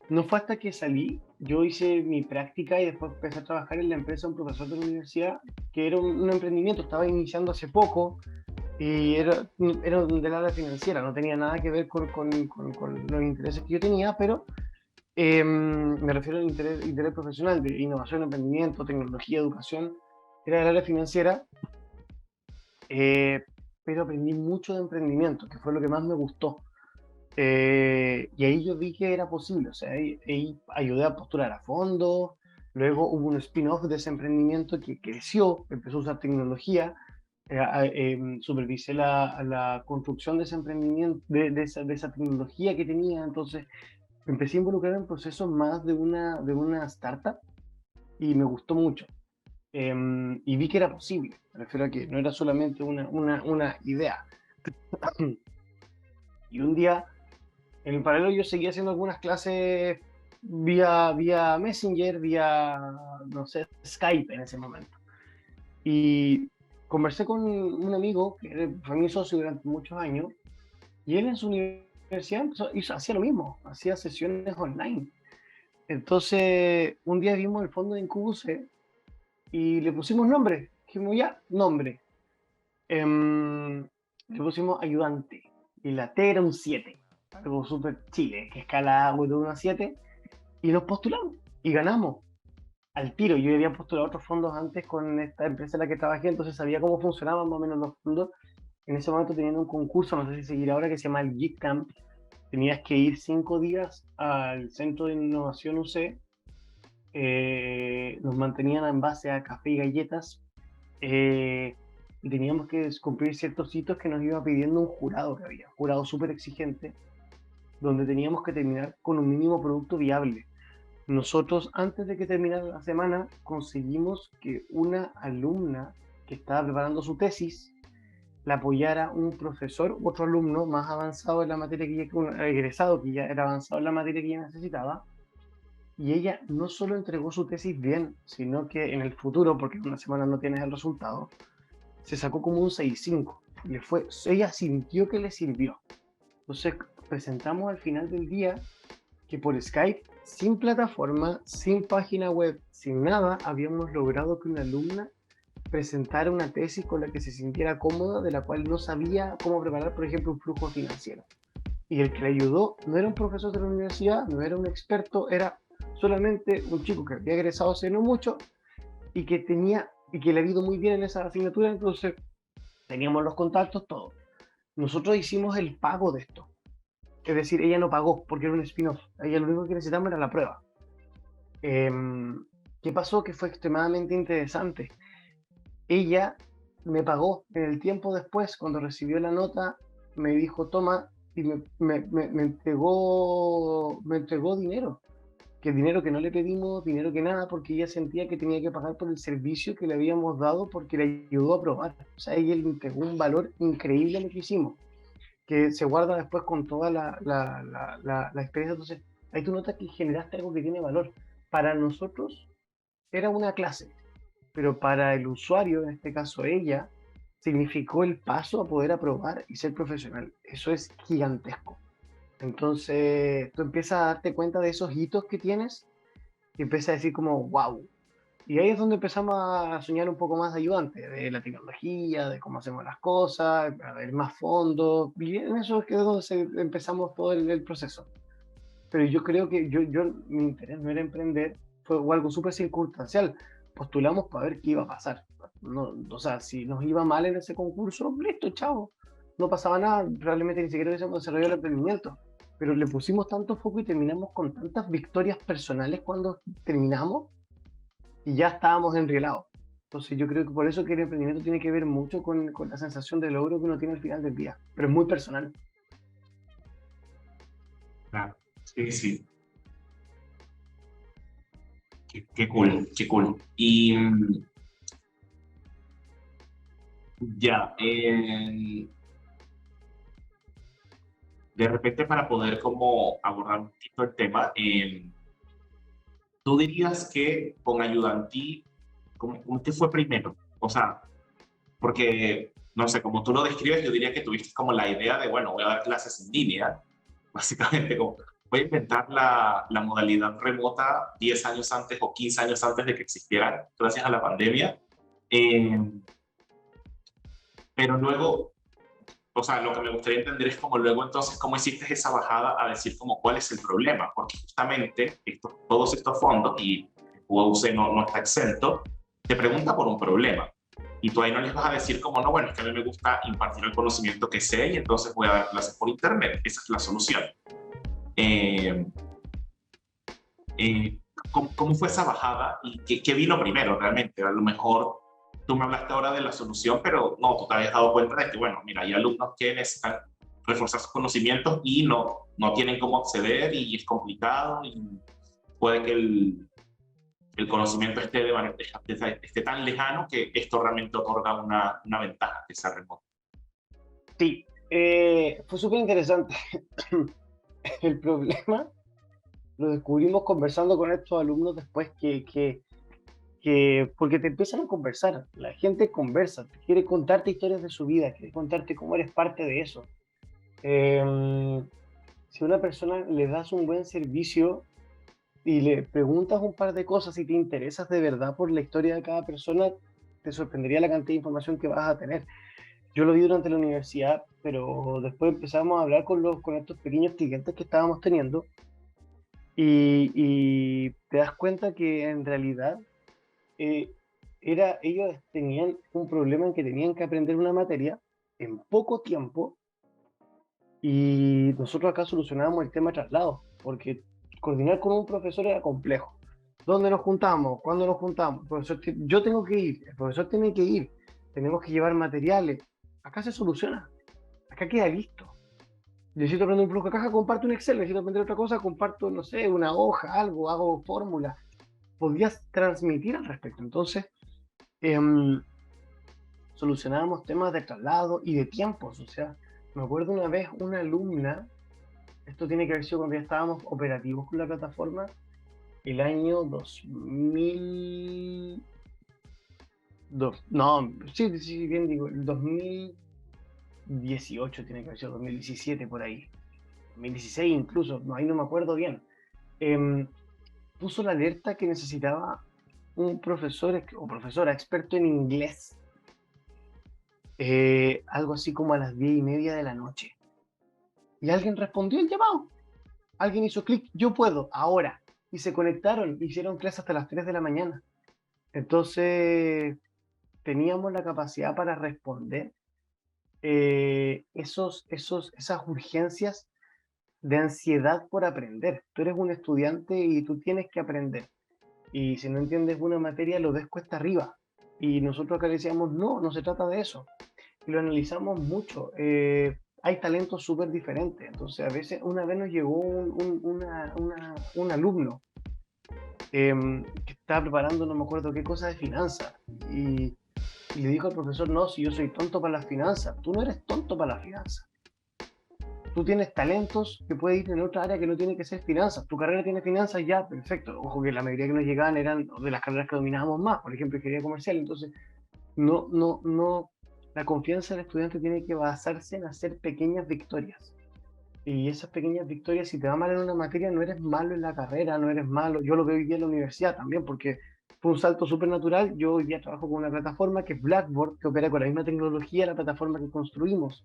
no fue hasta que salí, yo hice mi práctica y después empecé a trabajar en la empresa de un profesor de la universidad, que era un emprendimiento, estaba iniciando hace poco y era del área financiera, no tenía nada que ver con los intereses que yo tenía, pero me refiero al interés profesional de innovación, emprendimiento, tecnología, educación, era del área financiera, eh, pero aprendí mucho de emprendimiento, que fue lo que más me gustó. Y ahí yo vi que era posible, o sea, ahí ayudé a postular a fondos, luego hubo un spin-off de ese emprendimiento que creció, empezó a usar tecnología, supervisé la construcción de ese emprendimiento, de esa tecnología que tenía, entonces empecé a involucrar en procesos más de una startup y me gustó mucho. Y vi que era posible, me refiero a que no era solamente una idea. Y un día, en el paralelo, yo seguía haciendo algunas clases vía Messenger, vía, no sé, Skype en ese momento. Y conversé con un amigo que fue mi socio durante muchos años, y él en su universidad hacía lo mismo, hacía sesiones online. Entonces, un día vimos el fondo de Incubus y le pusimos nombre. Dijimos, ya, nombre. Em, Le pusimos ayudante. Y la T era un 7. Algo súper chile, que escala de 1 a 7. Y nos postulamos. Y ganamos. Al tiro. Yo había postulado otros fondos antes con esta empresa en la que trabajé, entonces sabía cómo funcionaban más o menos los fondos. En ese momento tenían un concurso, no sé si seguir ahora, que se llama el Geek Camp. Tenías que ir 5 días al Centro de Innovación UC. Nos mantenían en base a café y galletas, y teníamos que cumplir ciertos hitos que nos iba pidiendo un jurado que había, un jurado súper exigente, donde teníamos que terminar con un mínimo producto viable. Nosotros, antes de que terminara la semana, conseguimos que una alumna que estaba preparando su tesis la apoyara un profesor, otro alumno más avanzado en la materia que ella, un egresado que ya era avanzado en la materia que ella necesitaba, y ella no solo entregó su tesis bien, sino que en el futuro, porque en una semana no tienes el resultado, se sacó como un 6,5. Ella sintió que le sirvió. Entonces presentamos al final del día que por Skype, sin plataforma, sin página web, sin nada, habíamos logrado que una alumna presentara una tesis con la que se sintiera cómoda, de la cual no sabía cómo preparar, por ejemplo, un flujo financiero. Y el que le ayudó no era un profesor de la universidad, no era un experto, era solamente un chico que había egresado hace no mucho y que le ha ido muy bien en esa asignatura, entonces teníamos los contactos, todo. Nosotros hicimos el pago de esto. Es decir, ella no pagó porque era un spin-off. Ella lo único que necesitamos era la prueba. Eh, ¿Qué pasó? Que fue extremadamente interesante. Ella me pagó en el tiempo después, cuando recibió la nota, me dijo, toma, y me entregó dinero. Que dinero que no le pedimos, dinero que nada, porque ella sentía que tenía que pagar por el servicio que le habíamos dado porque le ayudó a probar. O sea, ella le entregó un valor increíble a lo que hicimos, que se guarda después con toda la experiencia. Entonces, ahí tú notas que generaste algo que tiene valor. Para nosotros era una clase, pero para el usuario, en este caso ella, significó el paso a poder aprobar y ser profesional. Eso es gigantesco. Entonces, tú empiezas a darte cuenta de esos hitos que tienes y empiezas a decir como, wow. Y ahí es donde empezamos a soñar un poco más de ayudante, de la tecnología, de cómo hacemos las cosas, a ver más fondos. Y en eso es que es donde empezamos todo el proceso. Pero yo creo que mi interés no era emprender, fue algo súper circunstancial. Postulamos para ver qué iba a pasar. No, o sea, si nos iba mal en ese concurso, listo, chao. No pasaba nada, probablemente ni siquiera hubiésemos desarrollado el emprendimiento. Pero le pusimos tanto foco y terminamos con tantas victorias personales cuando terminamos y ya estábamos enrielados. Entonces yo creo que por eso que el emprendimiento tiene que ver mucho con la sensación de logro que uno tiene al final del día. Pero es muy personal. Claro. Sí, sí. Qué cool, qué cool. Y ya, de repente para poder como abordar un poquito el tema, ¿tú dirías que con Ayudantí, cómo te fue primero? O sea, porque, no sé, como tú lo describes, yo diría que tuviste como la idea de, bueno, voy a dar clases en línea, básicamente como voy a inventar la modalidad remota 10 años antes o 15 años antes de que existiera, gracias a la pandemia. Eh, pero luego, o sea, lo que me gustaría entender es como luego entonces, cómo hiciste esa bajada a decir como cuál es el problema, porque justamente todos estos fondos, y UAUC no está exento, te pregunta por un problema. Y tú ahí no les vas a decir como, no, bueno, es que a mí me gusta impartir el conocimiento que sé y entonces voy a dar clases por internet. Esa es la solución. Eh, eh, ¿Cómo fue esa bajada y qué vino primero realmente? A lo mejor tú me hablaste ahora de la solución, pero no, tú te habías dado cuenta de que, bueno, mira, hay alumnos que necesitan reforzar sus conocimientos y no tienen cómo acceder y es complicado y puede que el conocimiento esté tan lejano que esto realmente otorga una ventaja que sea remoto. Sí, fue súper interesante. El problema lo descubrimos conversando con estos alumnos después porque te empiezan a conversar, la gente conversa, quiere contarte historias de su vida, quiere contarte cómo eres parte de eso. Si a una persona le das un buen servicio y le preguntas un par de cosas y te interesas de verdad por la historia de cada persona, te sorprendería la cantidad de información que vas a tener. Yo lo vi durante la universidad, pero después empezamos a hablar con estos pequeños clientes que estábamos teniendo y te das cuenta que en realidad eh, ellos tenían un problema en que tenían que aprender una materia en poco tiempo y nosotros acá solucionábamos el tema de traslado, porque coordinar con un profesor era complejo. ¿Dónde nos juntamos? ¿Cuándo nos juntamos? Profesor, yo tengo que ir, el profesor tiene que ir, tenemos que llevar materiales. Acá se soluciona, acá queda listo. Necesito aprender un flujo de caja, comparto un Excel, necesito aprender otra cosa, comparto, no sé, una hoja, algo, hago fórmula. Podías transmitir al respecto. Entonces, eh, solucionábamos temas de traslado y de tiempos. O sea, me acuerdo una vez una alumna, esto tiene que haber sido cuando ya estábamos operativos con la plataforma, el año 2002, no, sí, sí, bien digo, el 2018 tiene que haber sido, 2017 por ahí, 2016 incluso, no, ahí no me acuerdo bien. Eh, Puso la alerta que necesitaba un profesor o profesora experto en inglés, algo así como a las 10:30 de la noche. Y alguien respondió el llamado. Alguien hizo clic, yo puedo, ahora. Y se conectaron, hicieron clases hasta las 3 de la mañana. Entonces, teníamos la capacidad para responder esas urgencias de ansiedad por aprender. Tú eres un estudiante y tú tienes que aprender. Y si no entiendes una materia, lo ves cuesta arriba. Y nosotros acá decíamos, no, no se trata de eso. Y lo analizamos mucho. Hay talentos súper diferentes. Entonces, a veces, una vez nos llegó un alumno que estaba preparando, no me acuerdo qué cosa de finanzas. Y le dijo al profesor, no, si yo soy tonto para las finanzas. Tú no eres tonto para las finanzas. Tú tienes talentos que puedes ir en otra área que no tiene que ser finanzas. Tu carrera tiene finanzas, ya, perfecto. Ojo que la mayoría que nos llegaban eran de las carreras que dominábamos más, por ejemplo, ingeniería comercial. Entonces, no, la confianza del estudiante tiene que basarse en hacer pequeñas victorias. Y esas pequeñas victorias, si te va mal en una materia, no eres malo en la carrera, no eres malo. Yo lo veo hoy día en la universidad también, porque fue un salto súper natural. Yo hoy día trabajo con una plataforma que es Blackboard, que opera con la misma tecnología, la plataforma que construimos.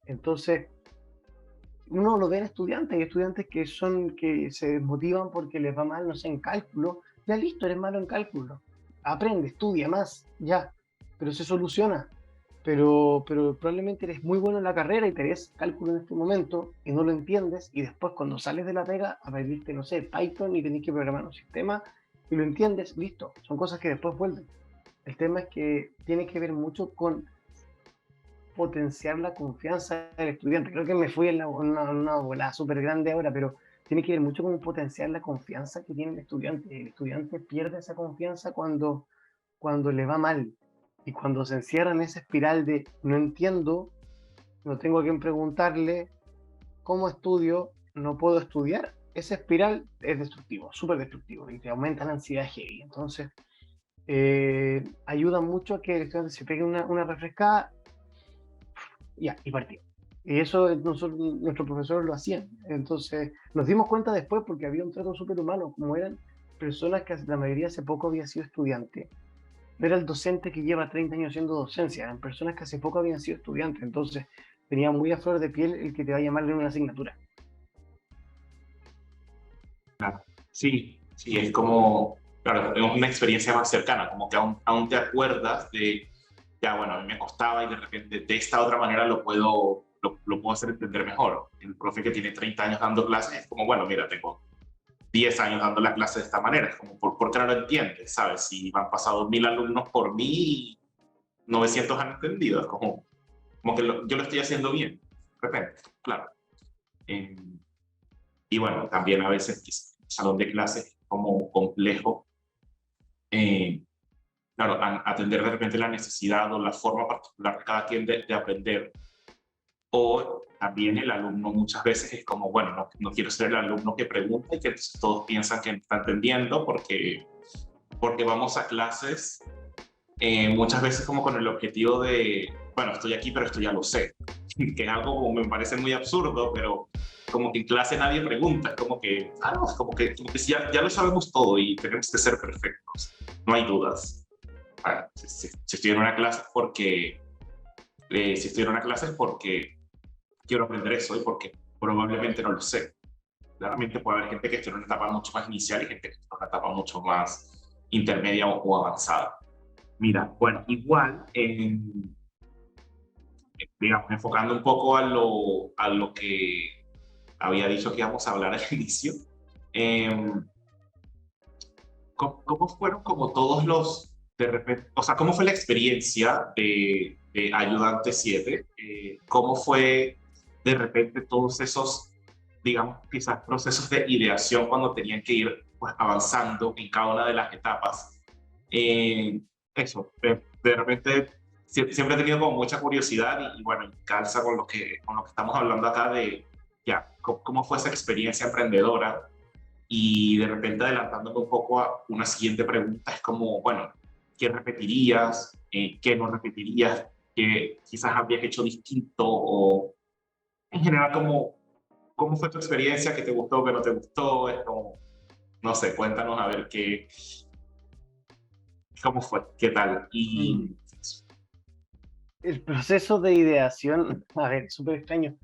Entonces, uno lo ve en estudiantes, hay estudiantes que se desmotivan porque les va mal, no sé, en cálculo. Ya listo, eres malo en cálculo. Aprende, estudia más, ya. Pero se soluciona. Pero probablemente eres muy bueno en la carrera y tenés cálculo en este momento y no lo entiendes y después cuando sales de la pega aprendiste, no sé, Python y tenés que programar un sistema y lo entiendes, listo. Son cosas que después vuelven. El tema es que tiene que ver mucho con potenciar la confianza del estudiante. Creo que me fui en una volada súper grande ahora, pero tiene que ver mucho con potenciar la confianza que tiene el estudiante. El estudiante pierde esa confianza cuando le va mal y cuando se encierra en esa espiral de no entiendo, no tengo a quién preguntarle, cómo estudio, no puedo estudiar. Esa espiral es destructivo, súper destructivo y te aumenta la ansiedad heavy. Entonces, ayuda mucho a que el estudiante se pegue una refrescada ya, y partió. Y eso nuestros profesores lo hacían. Entonces nos dimos cuenta después porque había un trato súper humano, como eran personas que la mayoría hace poco había sido estudiante. No era el docente que lleva 30 años haciendo docencia, eran personas que hace poco habían sido estudiantes. Entonces tenía muy a flor de piel el que te va a llamar en una asignatura. Claro. Sí, sí, es como, claro, tenemos una experiencia más cercana, como que aún te acuerdas de, ya, bueno, a mí me costaba y de repente de esta otra manera lo puedo hacer entender mejor. El profe que tiene 30 años dando clases es como, bueno, mira, tengo 10 años dando la clase de esta manera, es como, ¿por qué no lo entiendes? ¿Sabes? Si me han pasado 1000 alumnos por mí y 900 han entendido, es como que yo lo estoy haciendo bien, de repente, claro. Eh, y bueno, también a veces el salón de clases es como complejo, eh, claro, atender de repente la necesidad o la forma particular de cada quien de aprender. O también el alumno muchas veces es como, bueno, no quiero ser el alumno que pregunta y que entonces todos piensan que no está entendiendo porque vamos a clases muchas veces como con el objetivo de, bueno, estoy aquí, pero esto ya lo sé, que es algo como me parece muy absurdo, pero como que en clase nadie pregunta, es como que, no, es como que si ya lo sabemos todo y tenemos que ser perfectos, no hay dudas. Si estoy en una clase si estoy en una clase es porque quiero aprender eso y porque probablemente no lo sé. Claramente puede haber gente que esté en una etapa mucho más inicial y gente que esté en una etapa mucho más intermedia o avanzada. Mira, bueno, igual, digamos, enfocando un poco a lo que había dicho que íbamos a hablar al inicio, eh, ¿cómo fueron como todos de repente, o sea, cómo fue la experiencia de Ayudante 7? ¿Cómo fue de repente todos esos, digamos, quizás procesos de ideación cuando tenían que ir pues, avanzando en cada una de las etapas? Eso, de repente siempre he tenido como mucha curiosidad y bueno, calza con lo que estamos hablando acá de, ya, cómo fue esa experiencia emprendedora y de repente adelantándome un poco a una siguiente pregunta, es como, bueno, ¿qué repetirías? ¿Qué no repetirías? ¿Qué quizás habrías hecho distinto? O en general, ¿cómo fue tu experiencia? ¿Qué te gustó? ¿Qué no te gustó? Es como, no sé, cuéntanos a ver cómo fue, qué tal. Mm. Y El proceso de ideación, a ver, súper extraño.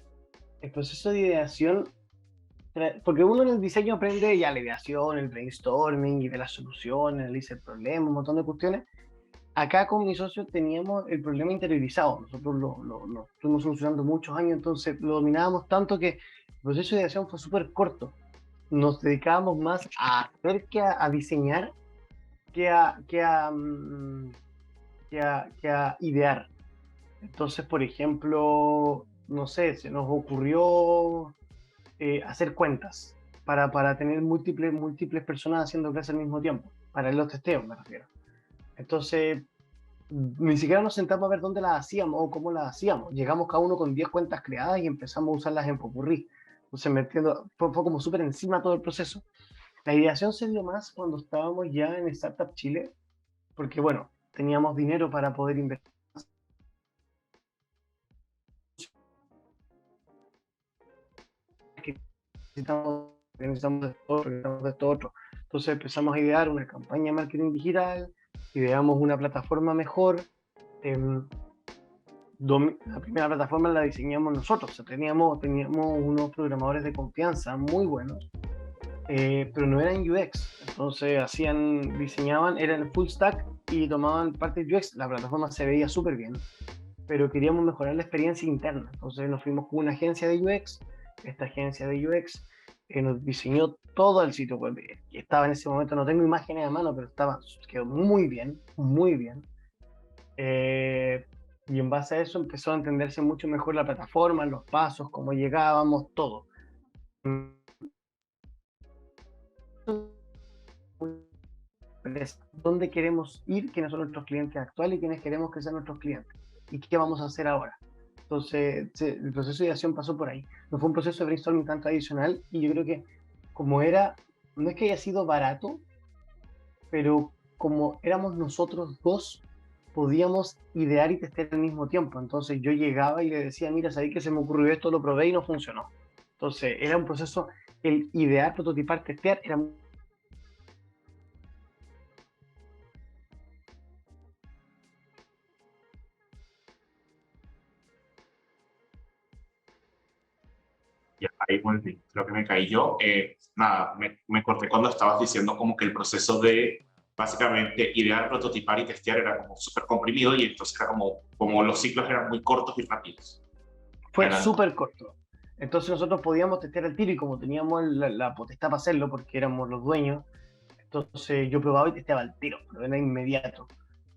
El proceso de ideación, porque uno en el diseño aprende ya la ideación, el brainstorming y de las soluciones, analiza el problema, un montón de cuestiones. Acá con mi socio teníamos el problema interiorizado. Nosotros lo estuvimos solucionando muchos años, entonces lo dominábamos tanto que el proceso de ideación fue súper corto. Nos dedicábamos más a hacer a diseñar que a, que a, mm, que a idear. Entonces, por ejemplo, no sé, se nos ocurrió hacer cuentas para tener múltiples personas haciendo clases al mismo tiempo, para los testeos me refiero. Entonces, ni siquiera nos sentamos a ver dónde las hacíamos o cómo las hacíamos. Llegamos cada uno con 10 cuentas creadas y empezamos a usarlas en Popurrí. Entonces, fue como súper encima todo el proceso. La ideación se dio más cuando estábamos ya en Startup Chile, porque bueno, teníamos dinero para poder invertir. Necesitamos esto otro. Entonces empezamos a idear una campaña de marketing digital, ideamos una plataforma mejor. Eh, la primera plataforma la diseñamos nosotros, o sea, teníamos unos programadores de confianza muy buenos, pero no eran UX, entonces diseñaban, eran full stack y tomaban parte de UX, la plataforma se veía súper bien, pero queríamos mejorar la experiencia interna, entonces nos fuimos con una agencia de UX, esta agencia de UX nos diseñó todo el sitio web, que estaba en ese momento, no tengo imágenes a mano, pero quedó muy bien, muy bien. Eh, y en base a eso empezó a entenderse mucho mejor la plataforma, los pasos, cómo llegábamos, todo. dónde queremos ir, quiénes son nuestros clientes actuales y quiénes queremos que sean nuestros clientes y qué vamos a hacer ahora. Entonces, el proceso de ideación pasó por ahí. No fue un proceso de brainstorming tan tradicional y yo creo que como era, no es que haya sido barato, pero como éramos nosotros dos, podíamos idear y testear al mismo tiempo. Entonces yo llegaba y le decía, mira, sabí que se me ocurrió esto, lo probé y no funcionó. Entonces era un proceso, el idear, prototipar, testear, era Ya, ahí volví. Creo que me caí yo. Nada, me corté cuando estabas diciendo como que el proceso de básicamente idear, prototipar y testear era como súper comprimido y entonces era como los ciclos eran muy cortos y rápidos. fue Eran, súper corto. Entonces nosotros podíamos testear el tiro y como teníamos la potestad para hacerlo, porque éramos los dueños, entonces yo probaba y testeaba el tiro, pero era inmediato.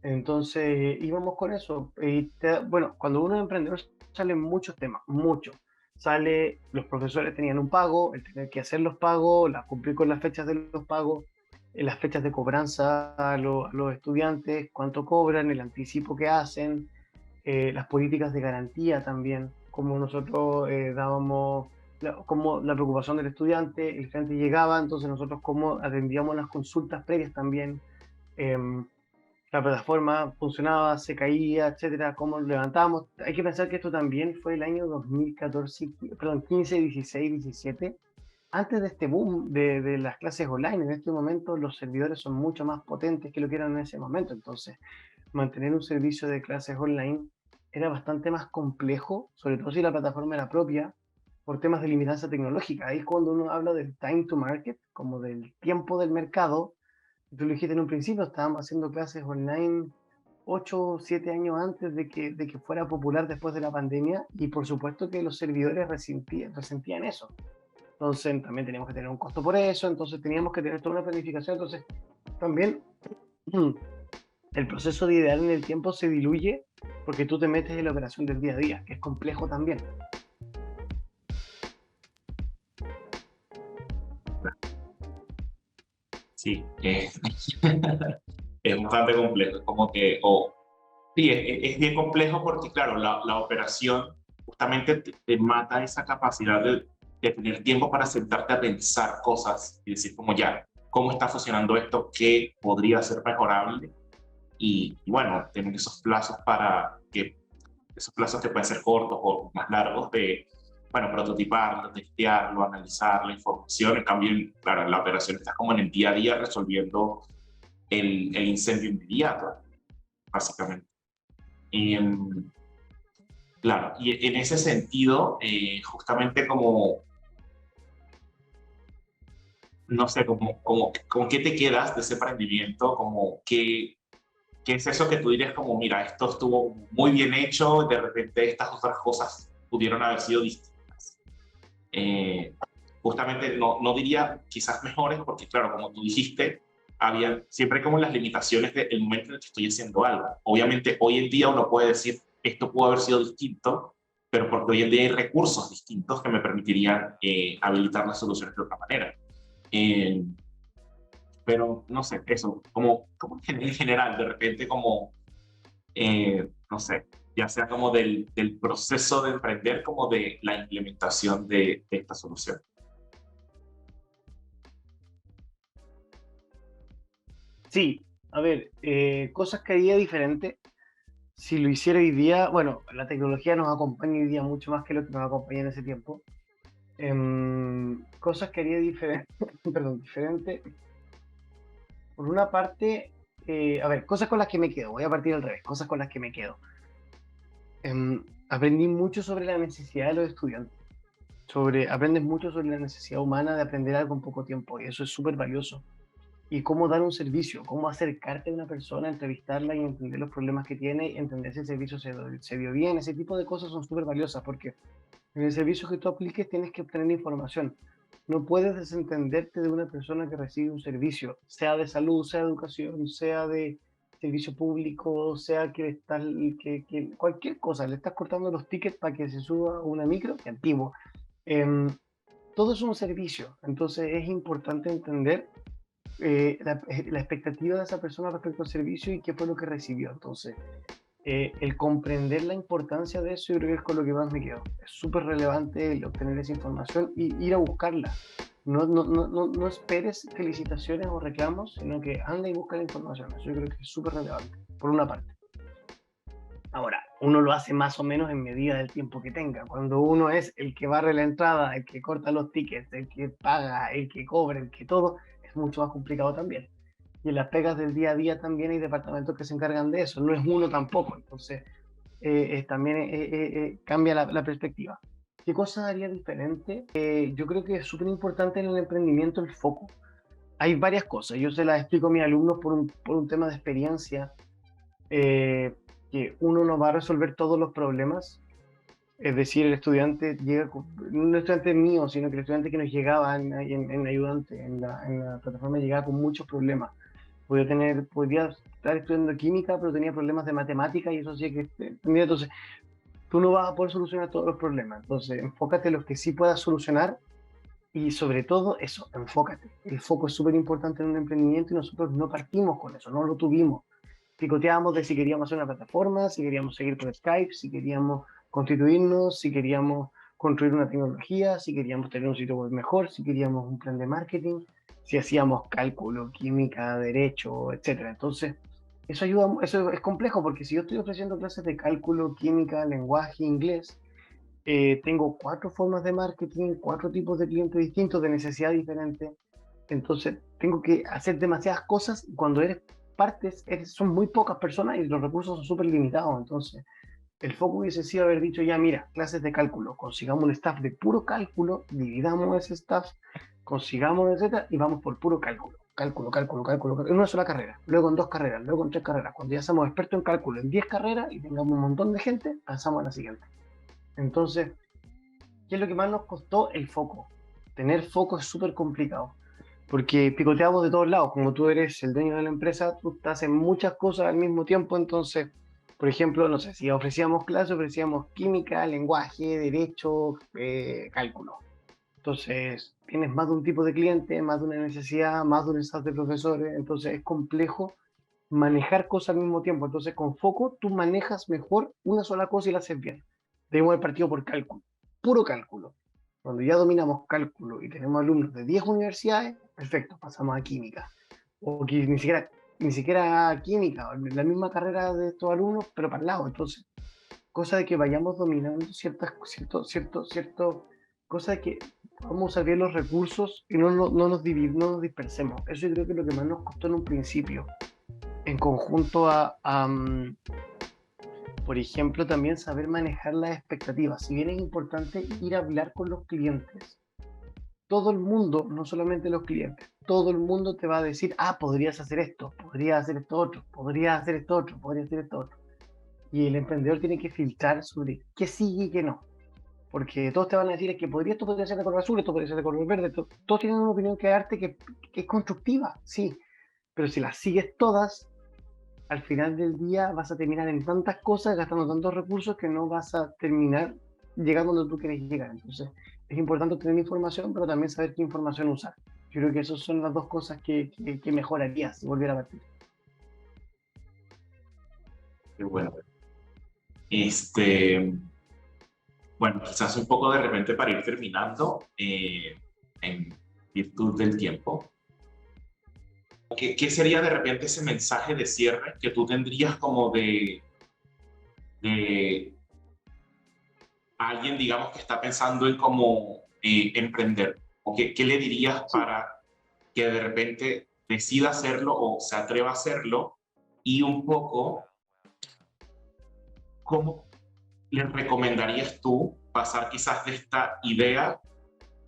Entonces íbamos con eso. Y bueno, cuando uno es emprendedor salen muchos temas, muchos. Sale, los profesores tenían un pago, el tener que hacer los pagos, cumplir con las fechas de los pagos, las fechas de cobranza a los estudiantes, cuánto cobran, el anticipo que hacen, las políticas de garantía también, como nosotros dábamos, como la preocupación del estudiante, el estudiante llegaba, entonces nosotros cómo atendíamos las consultas previas también, eh, la plataforma funcionaba, se caía, etcétera, cómo lo levantábamos. Hay que pensar que esto también fue el año 2014, perdón, 15, 16, 17, antes de este boom de las clases online. En este momento los servidores son mucho más potentes que lo que eran en ese momento, entonces mantener un servicio de clases online era bastante más complejo, sobre todo si la plataforma era propia, por temas de limitancia tecnológica. Ahí es cuando uno habla del time to market, como del tiempo del mercado. Tú lo dijiste en un principio, estábamos haciendo clases online 8 o 7 años antes de que fuera popular después de la pandemia y por supuesto que los servidores resentían eso. Entonces también teníamos que tener un costo por eso, entonces teníamos que tener toda una planificación, entonces también el proceso de idear en el tiempo se diluye porque tú te metes en la operación del día a día, que es complejo también. sí, es bastante complejo. Es como que, sí, es bien complejo porque, claro, la operación justamente te mata esa capacidad de tener tiempo para sentarte a pensar cosas y decir como ya, ¿cómo está funcionando esto? ¿Qué podría ser mejorable? Y bueno, tener esos plazos para que, esos plazos que pueden ser cortos o más largos de, bueno, prototiparlo, testearlo, analizar la información. En cambio, claro, en la operación estás como en el día a día resolviendo el incendio inmediato, básicamente. Y, claro, y en ese sentido, justamente como, no sé, como qué te quedas de ese emprendimiento, como qué es eso que tú dirías como, mira, esto estuvo muy bien hecho, de repente estas otras cosas pudieron haber sido distintas. Eh, Justamente no diría quizás mejores, porque claro, como tú dijiste, había siempre como las limitaciones del momento en el que estoy haciendo algo. Obviamente hoy en día uno puede decir, esto pudo haber sido distinto, pero porque hoy en día hay recursos distintos que me permitirían habilitar las soluciones de otra manera. Eh, pero no sé, eso, como en general, de repente como, no sé, ya sea como del proceso de emprender como de la implementación de esta solución. Sí, a ver, cosas que haría diferente. Si lo hiciera hoy día, bueno, la tecnología nos acompaña hoy día mucho más que lo que nos acompaña en ese tiempo. Cosas que haría diferente, perdón, diferente. Por una parte, a ver, cosas con las que me quedo. Voy a partir al revés, cosas con las que me quedo. Aprendí mucho sobre la necesidad de los estudiantes. Aprendes mucho sobre la necesidad humana de aprender algo en poco tiempo y eso es súper valioso. Y cómo dar un servicio, cómo acercarte a una persona, entrevistarla y entender los problemas que tiene, entender si el servicio se dio bien. Ese tipo de cosas son súper valiosas porque en el servicio que tú apliques tienes que obtener información. No puedes desentenderte de una persona que recibe un servicio, sea de salud, sea de educación, sea de servicio público, sea que cualquier cosa, le estás cortando los tickets para que se suba una micro, que antiguo. Todo es un servicio, entonces es importante entender. la expectativa de esa persona respecto al servicio y qué fue lo que recibió. Entonces, el comprender la importancia de eso, yo creo que es con lo que más me quedo. Es súper relevante el obtener esa información y ir a buscarla. No esperes felicitaciones o reclamos, sino que anda y busca la información. Eso yo creo que es súper relevante, por una parte. Ahora, uno lo hace más o menos en medida del tiempo que tenga. Cuando uno es el que barre la entrada, el que corta los tickets, el que paga, el que cobra, el que todo, es mucho más complicado también. Y en las pegas del día a día también hay departamentos que se encargan de eso. No es uno tampoco. Entonces, también cambia la perspectiva. ¿Qué cosa haría diferente? Yo creo que es súper importante en el emprendimiento el foco. Hay varias cosas. Yo se las explico a mis alumnos por un tema de experiencia. eh, que uno no va a resolver todos los problemas. Es decir, el estudiante llega, no el estudiante mío, sino que el estudiante que nos llegaba en ayudante, en la plataforma, llegaba con muchos problemas. Podía estar estudiando química, pero tenía problemas de matemática y eso sí que entonces tú no vas a poder solucionar todos los problemas. Entonces, enfócate en los que sí puedas solucionar y sobre todo eso, enfócate. El foco es súper importante en un emprendimiento y nosotros no partimos con eso, no lo tuvimos. Picoteábamos de si queríamos hacer una plataforma, si queríamos seguir por Skype, si queríamos constituirnos, si queríamos construir una tecnología, si queríamos tener un sitio web mejor, si queríamos un plan de marketing, si hacíamos cálculo, química, derecho, etcétera. Entonces, eso ayuda, eso es complejo porque si yo estoy ofreciendo clases de cálculo, química, lenguaje, inglés, tengo 4 formas de marketing, 4 tipos de clientes distintos, de necesidad diferente. Entonces, tengo que hacer demasiadas cosas y cuando eres partes, son muy pocas personas y los recursos son súper limitados. Entonces, el foco hubiese sido haber dicho, ya mira, clases de cálculo, consigamos un staff de puro cálculo, dividamos ese staff, consigamos, etcétera, y vamos por puro cálculo. Cálculo, en una sola carrera, luego en 2 carreras, luego en 3 carreras. Cuando ya somos expertos en cálculo en 10 carreras y tengamos un montón de gente, pasamos a la siguiente. Entonces, ¿qué es lo que más nos costó? El foco. Tener foco es súper complicado, porque picoteamos de todos lados. Como tú eres el dueño de la empresa, tú estás en muchas cosas al mismo tiempo. Entonces, por ejemplo, no sé, si ofrecíamos clases, ofrecíamos química, lenguaje, derecho, cálculo. Entonces, tienes más de un tipo de cliente, más de una necesidad, más de un staff de profesores. Entonces, es complejo manejar cosas al mismo tiempo. Entonces, con foco, tú manejas mejor una sola cosa y la haces bien. Tenemos el partido por cálculo, puro cálculo. Cuando ya dominamos cálculo y tenemos alumnos de 10 universidades, perfecto, pasamos a química. O que ni siquiera química, la misma carrera de estos alumnos, pero para el lado. Entonces, cosa de que vayamos dominando cosa de que podamos usar bien los recursos y no nos dispersemos. Eso yo creo que es lo que más nos costó en un principio. En conjunto por ejemplo, también saber manejar las expectativas. Si bien es importante ir a hablar con los clientes, todo el mundo, no solamente los clientes, todo el mundo te va a decir, podrías hacer esto, podrías hacer esto otro, podrías hacer esto otro, podrías hacer esto otro. Y el emprendedor tiene que filtrar sobre qué sigue y qué no. Porque todos te van a decir es que esto podría ser de color azul, esto podría ser de color verde. Todos tienen una opinión que darte que es constructiva, sí. Pero si las sigues todas, al final del día vas a terminar en tantas cosas, gastando tantos recursos que no vas a terminar llegando donde tú quieres llegar. Entonces, es importante tener información, pero también saber qué información usar. Yo creo que esas son las 2 cosas que mejoraría si volviera a partir. Qué bueno. Este, bueno, quizás un poco de repente para ir terminando, en virtud del tiempo. ¿Qué sería de repente ese mensaje de cierre que tú tendrías como de alguien, digamos, que está pensando en cómo emprender? ¿O qué le dirías para que de repente decida hacerlo o se atreva a hacerlo? Y un poco, ¿cómo le recomendarías tú pasar quizás de esta idea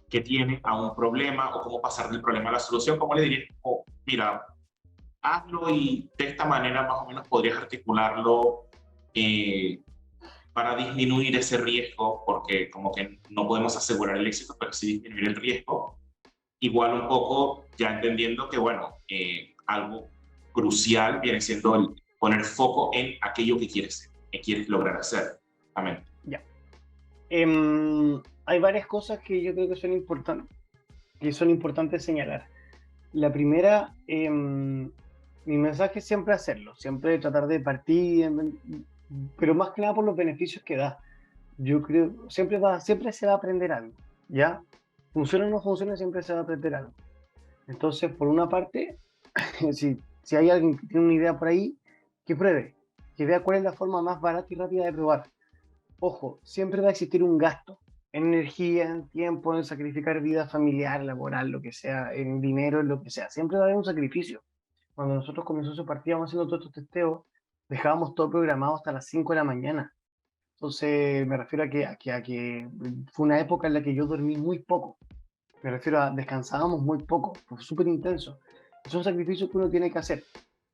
que tiene a un problema o cómo pasar del problema a la solución? ¿Cómo le dirías, mira, hazlo y de esta manera más o menos podrías articularlo para disminuir ese riesgo? Porque como que no podemos asegurar el éxito, pero sí disminuir el riesgo. Igual un poco ya entendiendo que, bueno, algo crucial viene siendo el poner foco en aquello que quieres lograr hacer. Amén. Ya. Hay varias cosas que yo creo que son importantes señalar. La primera, mi mensaje es siempre hacerlo, siempre tratar de partir, pero más que nada por los beneficios que da. Yo creo, siempre se va a aprender algo, ¿ya? Funciona o no funciona, siempre se va a aprender algo. Entonces, por una parte, si hay alguien que tiene una idea por ahí, que pruebe, que vea cuál es la forma más barata y rápida de probar. Ojo, siempre va a existir un gasto en energía, en tiempo, en sacrificar vida familiar, laboral, lo que sea, en dinero, en lo que sea. Siempre va a haber un sacrificio. Cuando nosotros comenzamos su partida, íbamos haciendo todos estos testeos, dejábamos todo programado hasta las 5 de la mañana. Entonces, me refiero a que fue una época en la que yo dormí muy poco. Me refiero a descansábamos muy poco, fue súper intenso. Es un sacrificio que uno tiene que hacer.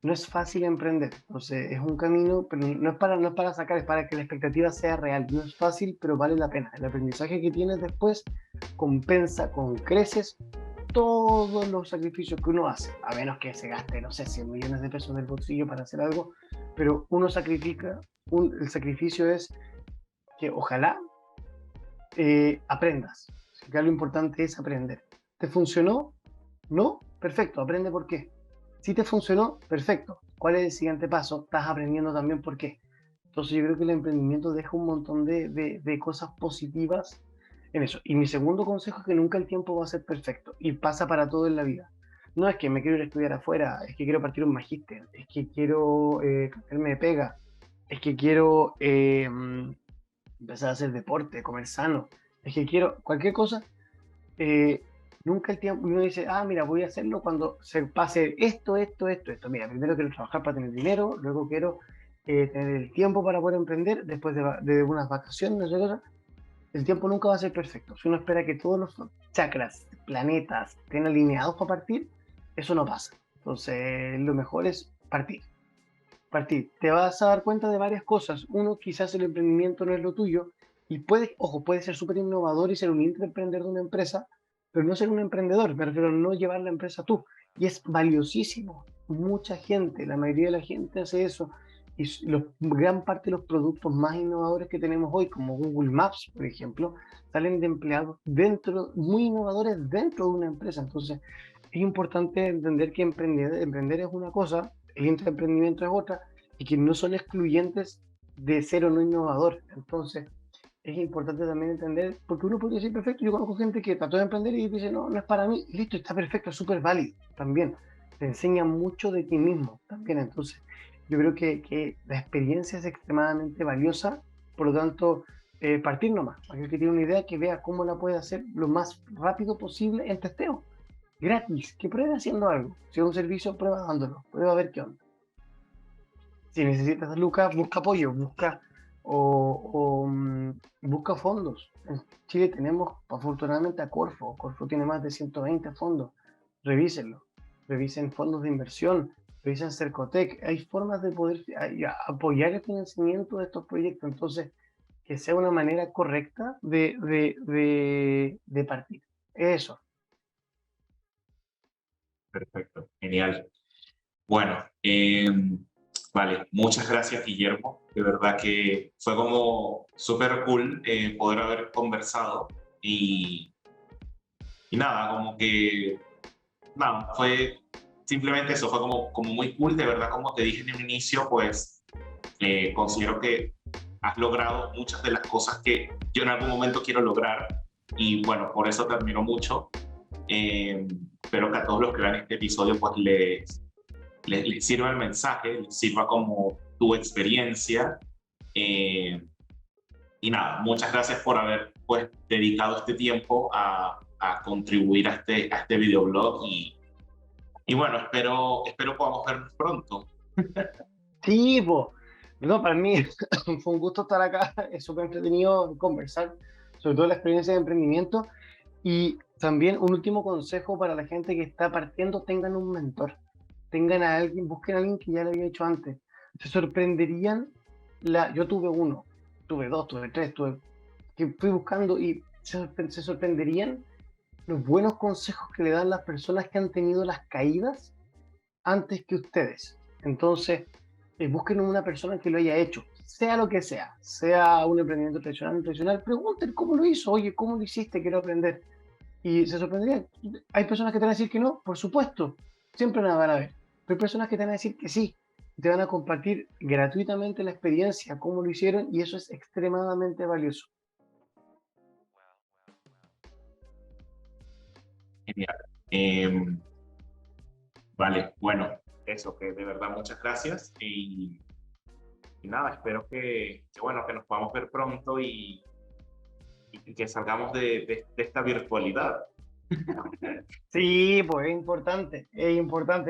No es fácil emprender, entonces es un camino, pero no es para sacar, es para que la expectativa sea real. No es fácil, pero vale la pena. El aprendizaje que tienes después compensa con creces todos los sacrificios que uno hace, a menos que se gaste, no sé, 100 millones de pesos del bolsillo para hacer algo, pero uno sacrifica, el sacrificio es que ojalá aprendas. Así que lo importante es aprender. ¿Te funcionó? ¿No? Perfecto, aprende por qué. Si te funcionó, perfecto. ¿Cuál es el siguiente paso? Estás aprendiendo también por qué. Entonces yo creo que el emprendimiento deja un montón de cosas positivas en eso. Y mi segundo consejo es que nunca el tiempo va a ser perfecto y pasa para todo en la vida. No es que me quiero ir a estudiar afuera, es que quiero partir un magíster, es que quiero cambiarme de pega, es que quiero empezar a hacer deporte, comer sano, es que quiero cualquier cosa. eh, Nunca el tiempo, uno dice, ah, mira, voy a hacerlo cuando se pase esto. Mira, primero quiero trabajar para tener dinero, luego quiero tener el tiempo para poder emprender, después de unas vacaciones, etc. El tiempo nunca va a ser perfecto. Si uno espera que todos los chakras, planetas, estén alineados para partir, eso no pasa. Entonces, lo mejor es partir. Partir. Te vas a dar cuenta de varias cosas. Uno, quizás el emprendimiento no es lo tuyo y puede ser súper innovador y ser un intraemprendedor de una empresa, pero no ser un emprendedor, me refiero a no llevar la empresa tú. Y es valiosísimo. Mucha gente, la mayoría de la gente hace eso. Y gran parte de los productos más innovadores que tenemos hoy, como Google Maps, por ejemplo, salen de empleados muy innovadores dentro de una empresa. Entonces, es importante entender que emprender es una cosa, el intraemprendimiento es otra, y que no son excluyentes de ser o no innovador. Entonces, es importante también entender, porque uno puede decir, perfecto, yo conozco gente que trató de emprender y dice, no, no es para mí, listo, está perfecto, es súper válido también. Te enseña mucho de ti mismo también. Entonces, yo creo que la experiencia es extremadamente valiosa, por lo tanto, partir nomás. Aquel que tiene una idea, que vea cómo la puede hacer lo más rápido posible en testeo gratis, que pruebe haciendo algo. Si es un servicio, prueba dándolo, prueba a ver qué onda. Si necesitas lucas, busca apoyo, busca fondos. En Chile tenemos afortunadamente a Corfo. Corfo tiene más de 120 fondos. Revísenlo. Revisen fondos de inversión. Revisen Cercotec. Hay formas de poder apoyar el financiamiento de estos proyectos. Entonces, que sea una manera correcta de partir. Eso. Perfecto, genial. Bueno, vale, muchas gracias, Guillermo. De verdad que fue como súper cool poder haber conversado y nada, como que, nada, fue simplemente eso, fue como muy cool. De verdad, como te dije en un inicio, pues considero que has logrado muchas de las cosas que yo en algún momento quiero lograr y bueno, por eso te admiro mucho. Espero que a todos los que vean este episodio pues les sirva el mensaje, les sirva como tu experiencia. Eh, y nada, muchas gracias por haber pues dedicado este tiempo a contribuir a este videoblog y bueno, espero podamos vernos pronto. Sí, pues. No, para mí fue un gusto estar acá. Es súper entretenido conversar sobre todo la experiencia de emprendimiento. Y también un último consejo para la gente que está partiendo: tengan un mentor. Tengan a alguien, busquen a alguien que ya lo había hecho antes. Se sorprenderían. Yo tuve uno, tuve dos, tuve tres, que fui buscando y se sorprenderían los buenos consejos que le dan las personas que han tenido las caídas antes que ustedes. Entonces, busquen una persona que lo haya hecho, sea lo que sea un emprendimiento tradicional, pregunten cómo lo hizo, oye, ¿cómo lo hiciste? Quiero aprender. Y se sorprenderían. Hay personas que te van a decir que no, por supuesto, siempre las van a ver. Pero hay personas que te van a decir que sí. Te van a compartir gratuitamente la experiencia, cómo lo hicieron, y eso es extremadamente valioso. Genial. Vale, bueno, eso, que de verdad muchas gracias y nada, espero bueno, que nos podamos ver pronto y que salgamos de esta virtualidad. Sí, pues es importante,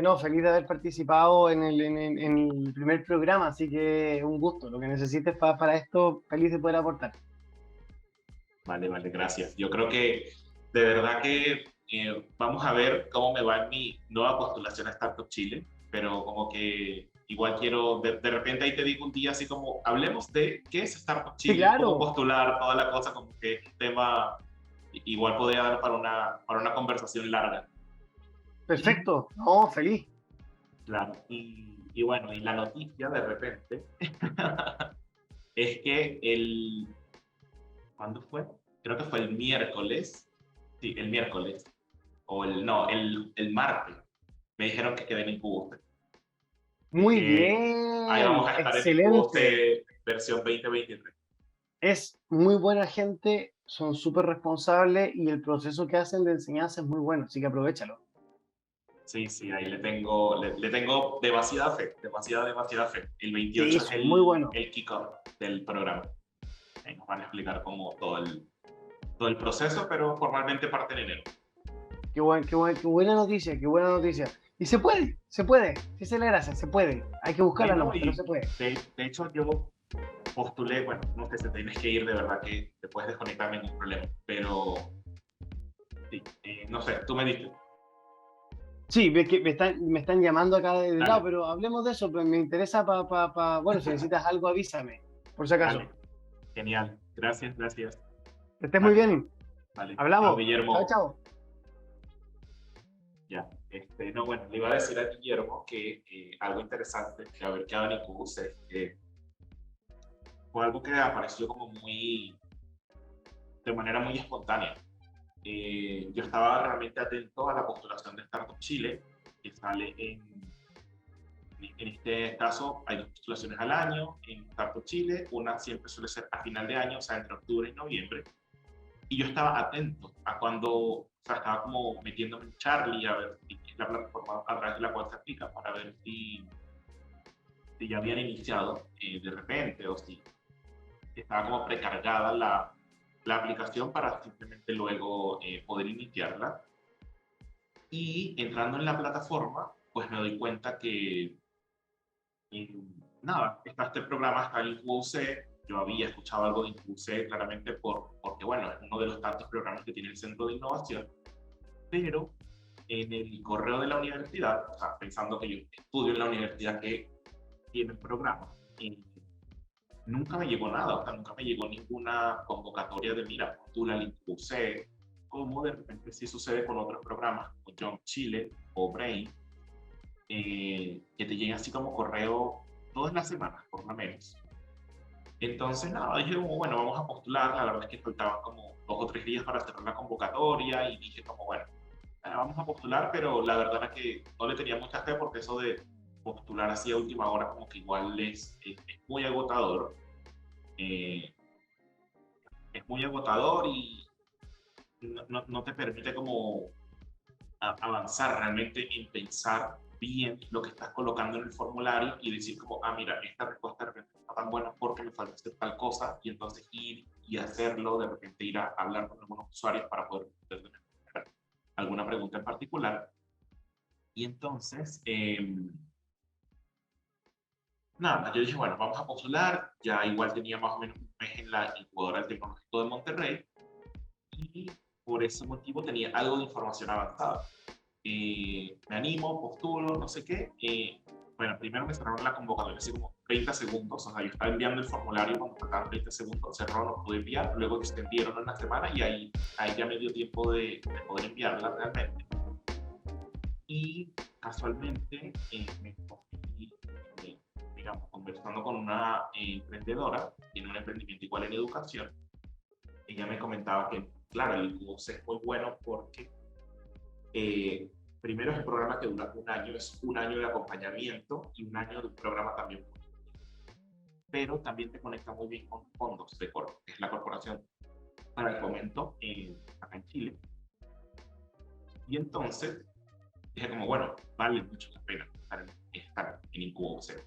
¿no? Feliz de haber participado en el primer programa, así que un gusto. Lo que necesites para esto, feliz de poder aportar. Vale, vale, gracias. Yo creo que de verdad que vamos a ver cómo me va en mi nueva postulación a Startup Chile, pero como que igual quiero, de repente ahí te digo un día así como, hablemos de qué es Startup Sí, Chile, cómo claro, postular, toda la cosa, como que es un tema igual podría dar para una conversación larga. Y, perfecto, no, feliz. claro, y bueno, y la noticia de repente es que ¿cuándo fue? Creo que fue el miércoles, sí, el miércoles, o no, el martes, me dijeron que quedé en Incubus. Así Muy que ahí vamos bien, a estar en Incubus excelente. versión 2023. Es muy buena gente, son súper responsables y el proceso que hacen de enseñanza es muy bueno, así que aprovéchalo. Sí, sí, ahí le tengo demasiada fe, demasiada fe. El Sí, 28 es son muy buenos. el kickoff del programa. Ahí nos van a explicar como todo el proceso, pero formalmente parte en enero. Qué buena noticia, qué buena noticia. Y se puede, si se le gracia, se puede. Hay que Sí, buscarla ¿no? nomás, pero Y se puede. de hecho yo postulé, bueno, no sé si tienes que ir, de verdad que te puedes desconectar, ningún problema, pero sí, no sé, tú me dices, Sí, ve que me están llamando acá de lado, dale, pero hablemos de eso, pues me interesa bueno, si necesitas algo, avísame, por si acaso. dale, genial, gracias, gracias, Que estés muy vale, bien. vale, chao Hablamos. Chao, Guillermo, chao. ya, no, bueno, le iba a decir a Guillermo que algo interesante de haber quedado en IQUS es que fue algo que apareció como de manera muy espontánea. Yo estaba realmente atento a la postulación de Startup Chile, que sale en este caso hay dos postulaciones al año en Startup Chile, una siempre suele ser a final de año, o sea, entre octubre y noviembre, y yo estaba atento a cuando, o sea, estaba como metiéndome en Charlie a ver si es la plataforma a través de la cual se aplica para ver si ya habían iniciado de repente o si estaba como precargada la aplicación para simplemente luego poder iniciarla. Y entrando en la plataforma, pues me doy cuenta que nada, está este programa, está el IncuC. Yo había escuchado algo de IncuC claramente porque, bueno, es uno de los tantos programas que tiene el Centro de Innovación, pero en el correo de la universidad, o sea, pensando que yo estudio en la universidad que tiene el programa, nunca me llegó nada, o sea, nunca me llegó ninguna convocatoria de, mira, postula al IncuC, como de repente sí sucede con otros programas, como Jump Chile o Brain, que te llega así como correo todas las semanas, por lo menos. Entonces, nada, dije como, bueno, vamos a postular. La verdad es que faltaban como 2 o 3 días para cerrar la convocatoria y dije como, bueno, vamos a postular, pero la verdad es que no le tenía mucha fe porque eso de postular así a última hora como que igual es muy agotador. Eh, es muy agotador y no te permite como avanzar realmente en pensar bien lo que estás colocando en el formulario y decir como, ah, mira, esta respuesta de repente está tan buena porque me falta hacer tal cosa y entonces ir y hacerlo, de repente ir a hablar con algunos usuarios para poder tener alguna pregunta en particular. Y entonces, nada, yo dije, bueno, vamos a postular, ya igual tenía más o menos un mes en la incubadora del Tecnológico de Monterrey y por ese motivo tenía algo de información avanzada. Me animo, postulo, no sé qué. Bueno, primero me cerraron la convocatoria, así como 30 segundos, o sea, yo estaba enviando el formulario cuando faltaban 30 segundos, cerró, no pude enviar, luego extendieron una semana y ahí ya me dio tiempo de poder enviarla realmente. Y casualmente me conseguí, eh, digamos, conversando con una emprendedora, tiene un emprendimiento igual en educación, ella me comentaba que claro, el Incubo C es muy bueno porque primero es un programa que dura un año, es un año de acompañamiento y un año de un programa también, pero también te conecta muy bien con fondos de Corp, que es la corporación para el fomento acá en Chile. Y entonces dije como, bueno, vale mucho la pena estar en Incubo C.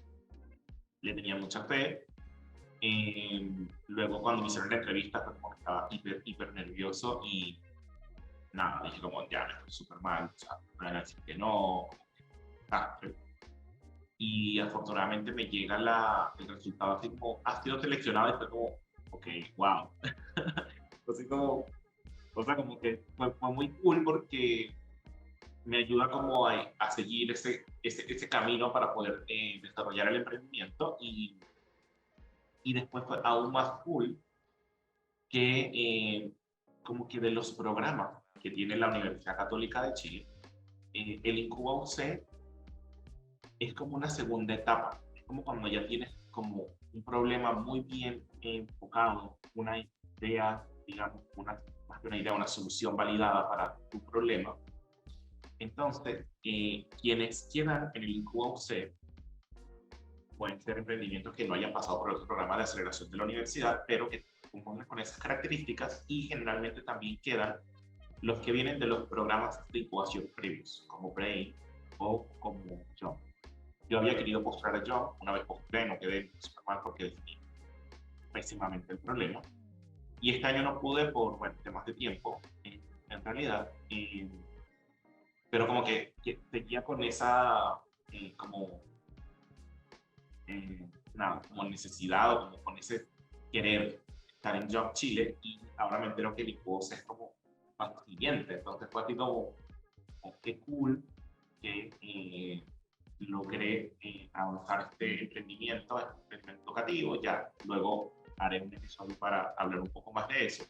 Le tenía mucha fe. Luego cuando me hicieron la entrevista, pues como que estaba hiper nervioso y nada, dije como, ya me estoy súper mal, o sea, me van a decir que no, desastre. Y afortunadamente me llega el resultado así como, ha sido seleccionado y fue como, ok, wow. Así como, o sea, como que fue muy cool porque me ayuda como a seguir ese camino para poder desarrollar el emprendimiento y después fue aún más cool que como que de los programas que tiene la Universidad Católica de Chile, el Incubo C es como una segunda etapa, es como cuando ya tienes como un problema muy bien enfocado, una idea, digamos, más que una idea, una solución validada para tu problema. Entonces, quienes quedan en el Incubo C pueden ser emprendimientos que no hayan pasado por el programa de aceleración de la universidad, pero que cumplen con esas características y generalmente también quedan los que vienen de los programas de incubación previos, como Brain o como Jump. Yo había querido postular a Jump, una vez postulé, no quedé super mal porque definí pésimamente el problema. Y este año no pude por, bueno, temas de tiempo, en realidad, pero como que seguía con esa, como nada, como necesidad o como con ese querer estar en Job Chile y ahora me entero que mi voz es como más siguiente, entonces fue así como, qué cool que logré avanzar este emprendimiento educativo, ya luego haré un episodio para hablar un poco más de eso,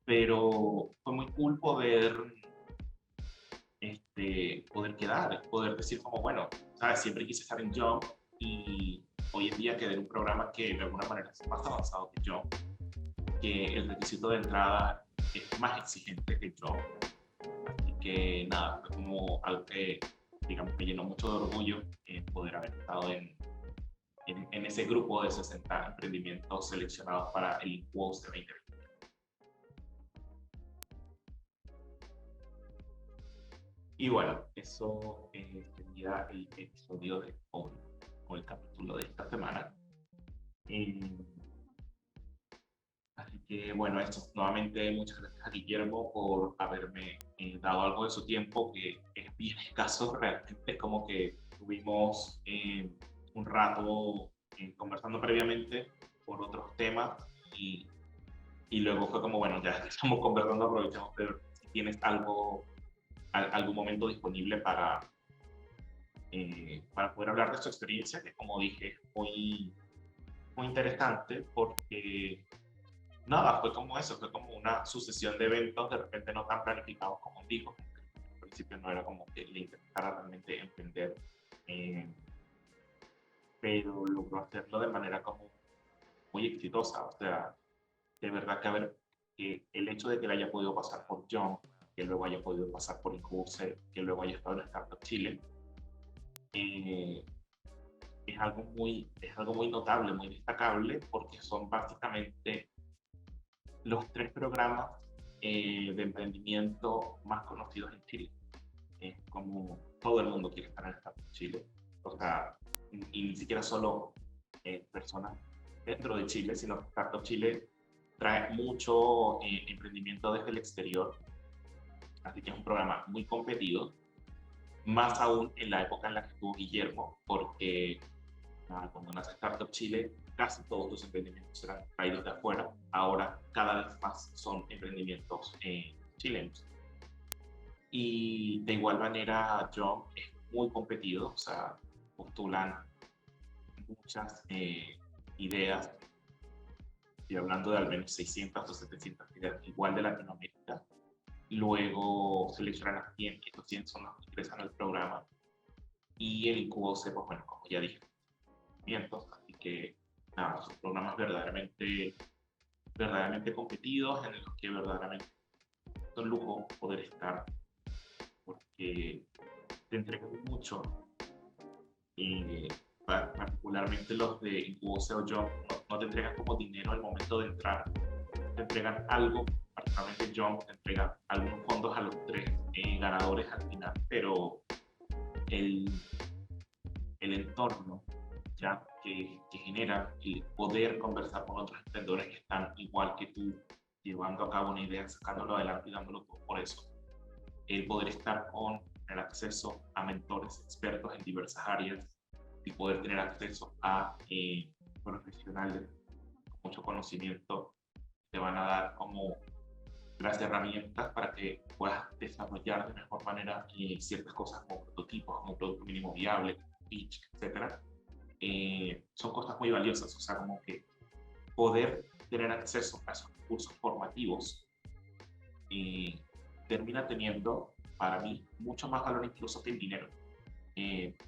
pero fue muy cool poder quedar, poder decir como, bueno, ¿sabes? Siempre quise estar en Jump y hoy en día quedé en un programa que de alguna manera es más avanzado que Jump, que el requisito de entrada es más exigente que Jump. Así que nada, fue como algo que, digamos, me llenó mucho de orgullo poder haber estado en ese grupo de 60 emprendimientos seleccionados para el Incubo de 2020. Y bueno, eso sería el episodio de hoy, o el capítulo de esta semana. Así que bueno, eso, nuevamente muchas gracias a Guillermo por haberme dado algo de su tiempo, que es bien escaso realmente, como que tuvimos un rato conversando previamente por otros temas y luego fue como, bueno, ya que estamos conversando, aprovechamos de ver si tienes algún momento disponible para poder hablar de su experiencia, que como dije, es muy interesante porque nada, fue como eso, fue como una sucesión de eventos de repente no tan planificados como dijo. Al principio no era como que le interesara realmente emprender, eh, pero logró hacerlo de manera como muy exitosa. O sea, de verdad que el hecho de que le haya podido pasar por John, que luego haya podido pasar por Incubus, que luego haya estado en Startup Chile, eh, es algo muy notable, muy destacable, porque son básicamente los tres programas de emprendimiento más conocidos en Chile. Es como todo el mundo quiere estar en Startup Chile. O sea, y ni siquiera solo personas dentro de Chile, sino que Startup Chile trae mucho emprendimiento desde el exterior. Así que es un programa muy competido, más aún en la época en la que estuvo Guillermo, porque cuando nace Startup Chile, casi todos los emprendimientos eran traídos de afuera. Ahora, cada vez más son emprendimientos chilenos. Y de igual manera, John es muy competido, o sea, postulan muchas ideas. Estoy hablando de al menos 600 o 700 ideas, igual de Latinoamérica. Luego seleccionan a 100, y estos 100 son los que ingresan al programa. Y el incubo se, pues bueno, como ya dije, así que nada, son programas verdaderamente verdaderamente competidos, en los que verdaderamente es un lujo poder estar, porque te entregan mucho. Y particularmente los de Incubo o Jump no te entregan como dinero al momento de entrar, te entregan algo, particularmente Jump te entrega algunos fondos a los tres ganadores al final, pero el, el entorno ya que genera el poder conversar con otros emprendedores que están igual que tú, llevando a cabo una idea, sacándolo adelante y dándolo todo por eso. El poder estar con el acceso a mentores expertos en diversas áreas y poder tener acceso a profesionales con mucho conocimiento, te van a dar como las herramientas para que puedas desarrollar de mejor manera ciertas cosas como prototipos, como producto mínimo viable, pitch, etcétera. Son cosas muy valiosas, o sea, como que poder tener acceso a esos recursos formativos termina teniendo para mí mucho más valor incluso que el dinero,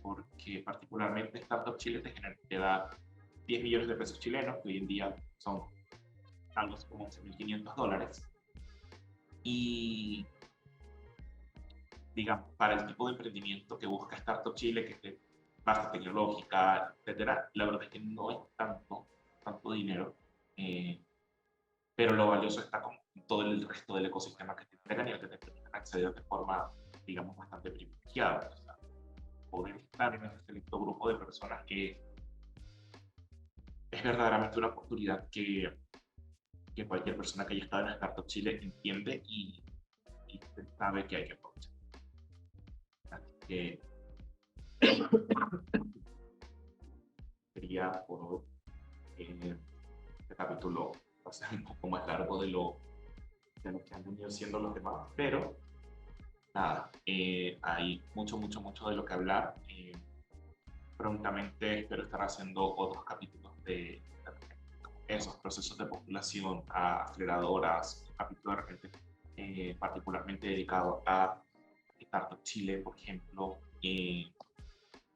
porque particularmente Startup Chile te da 10 millones de pesos chilenos, que hoy en día son algo así como $11.500, y digamos, para el tipo de emprendimiento que busca Startup Chile, que es de base tecnológica, etcétera, la verdad es que no es tanto dinero, pero lo valioso está con todo el resto del ecosistema que te entregan y al que te permiten acceder de forma, digamos, bastante privilegiada. O sea, poder estar en ese selecto grupo de personas que es verdaderamente una oportunidad que cualquier persona que haya estado en Startup Chile entiende y sabe que hay que aprovechar. Así que sería por este capítulo va a ser un poco más largo de lo que han venido siendo los demás, pero nada, hay mucho de lo que hablar. Prontamente espero estar haciendo otros capítulos de esos procesos de postulación a aceleradoras, un capítulo de repente particularmente dedicado a Startup Chile, por ejemplo.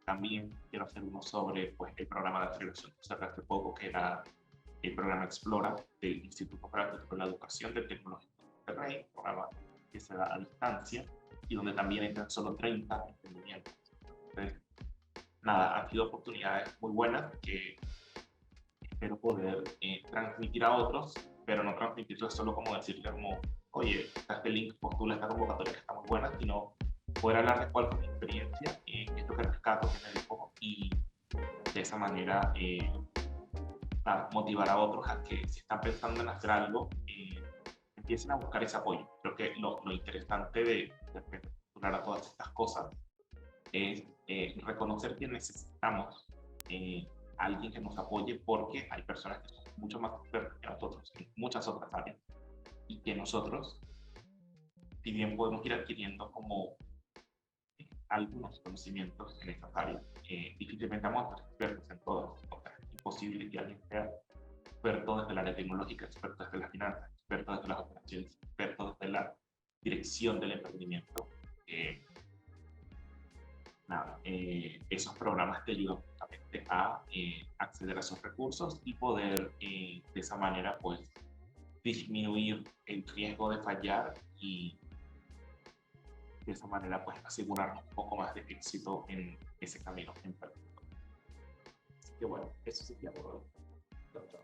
También quiero hacer uno sobre pues, el programa de aceleración que cerré hace poco, que era el programa Explora del Instituto para la Educación del Tecnológico de Monterrey, un programa que se da a distancia y donde también entran solo 30 emprendimientos. Entonces, nada, han sido oportunidades muy buenas que espero poder transmitir a otros, pero no transmitirlo solo como decirle como, oye, está este link, postula esta convocatoria que está muy buena, sino poder hablar de cuál fue mi experiencia, qué es lo que rescato, qué me dejó, y de esa manera motivar a otros a que si están pensando en hacer algo, empiecen a buscar ese apoyo. Creo que lo interesante de postular a todas estas cosas es reconocer que necesitamos alguien que nos apoye porque hay personas que son mucho más expertas que nosotros en muchas otras áreas y que nosotros, si bien podemos ir adquiriendo como algunos conocimientos en estas áreas, difícilmente vamos a ser expertos en todas. O sea, es imposible que alguien sea experto desde el área tecnológica, experto desde las finanzas, experto desde las operaciones, experto desde la dirección del emprendimiento. Esos programas te ayudan justamente a acceder a esos recursos y poder de esa manera pues disminuir el riesgo de fallar y de esa manera pues asegurarnos un poco más de éxito en ese camino en particular. Así que bueno, eso sería por hoy. Chao, chao.